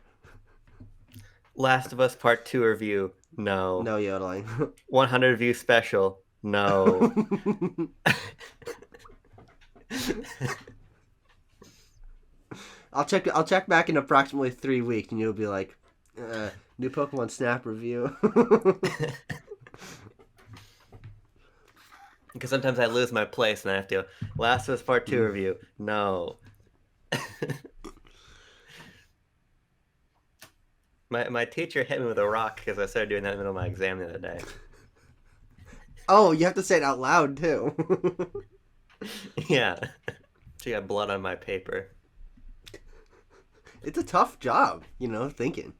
Last of Us Part 2 review. No. No yodeling. 100 view special. No. I'll check back in approximately 3 weeks, and you'll be like, new Pokemon Snap review. Because sometimes I lose my place and I have to go, Last of Us Part 2 review. No. My teacher hit me with a rock because I started doing that in the middle of my exam the other day. Oh, you have to say it out loud, too. Yeah. She got blood on my paper. It's a tough job, thinking.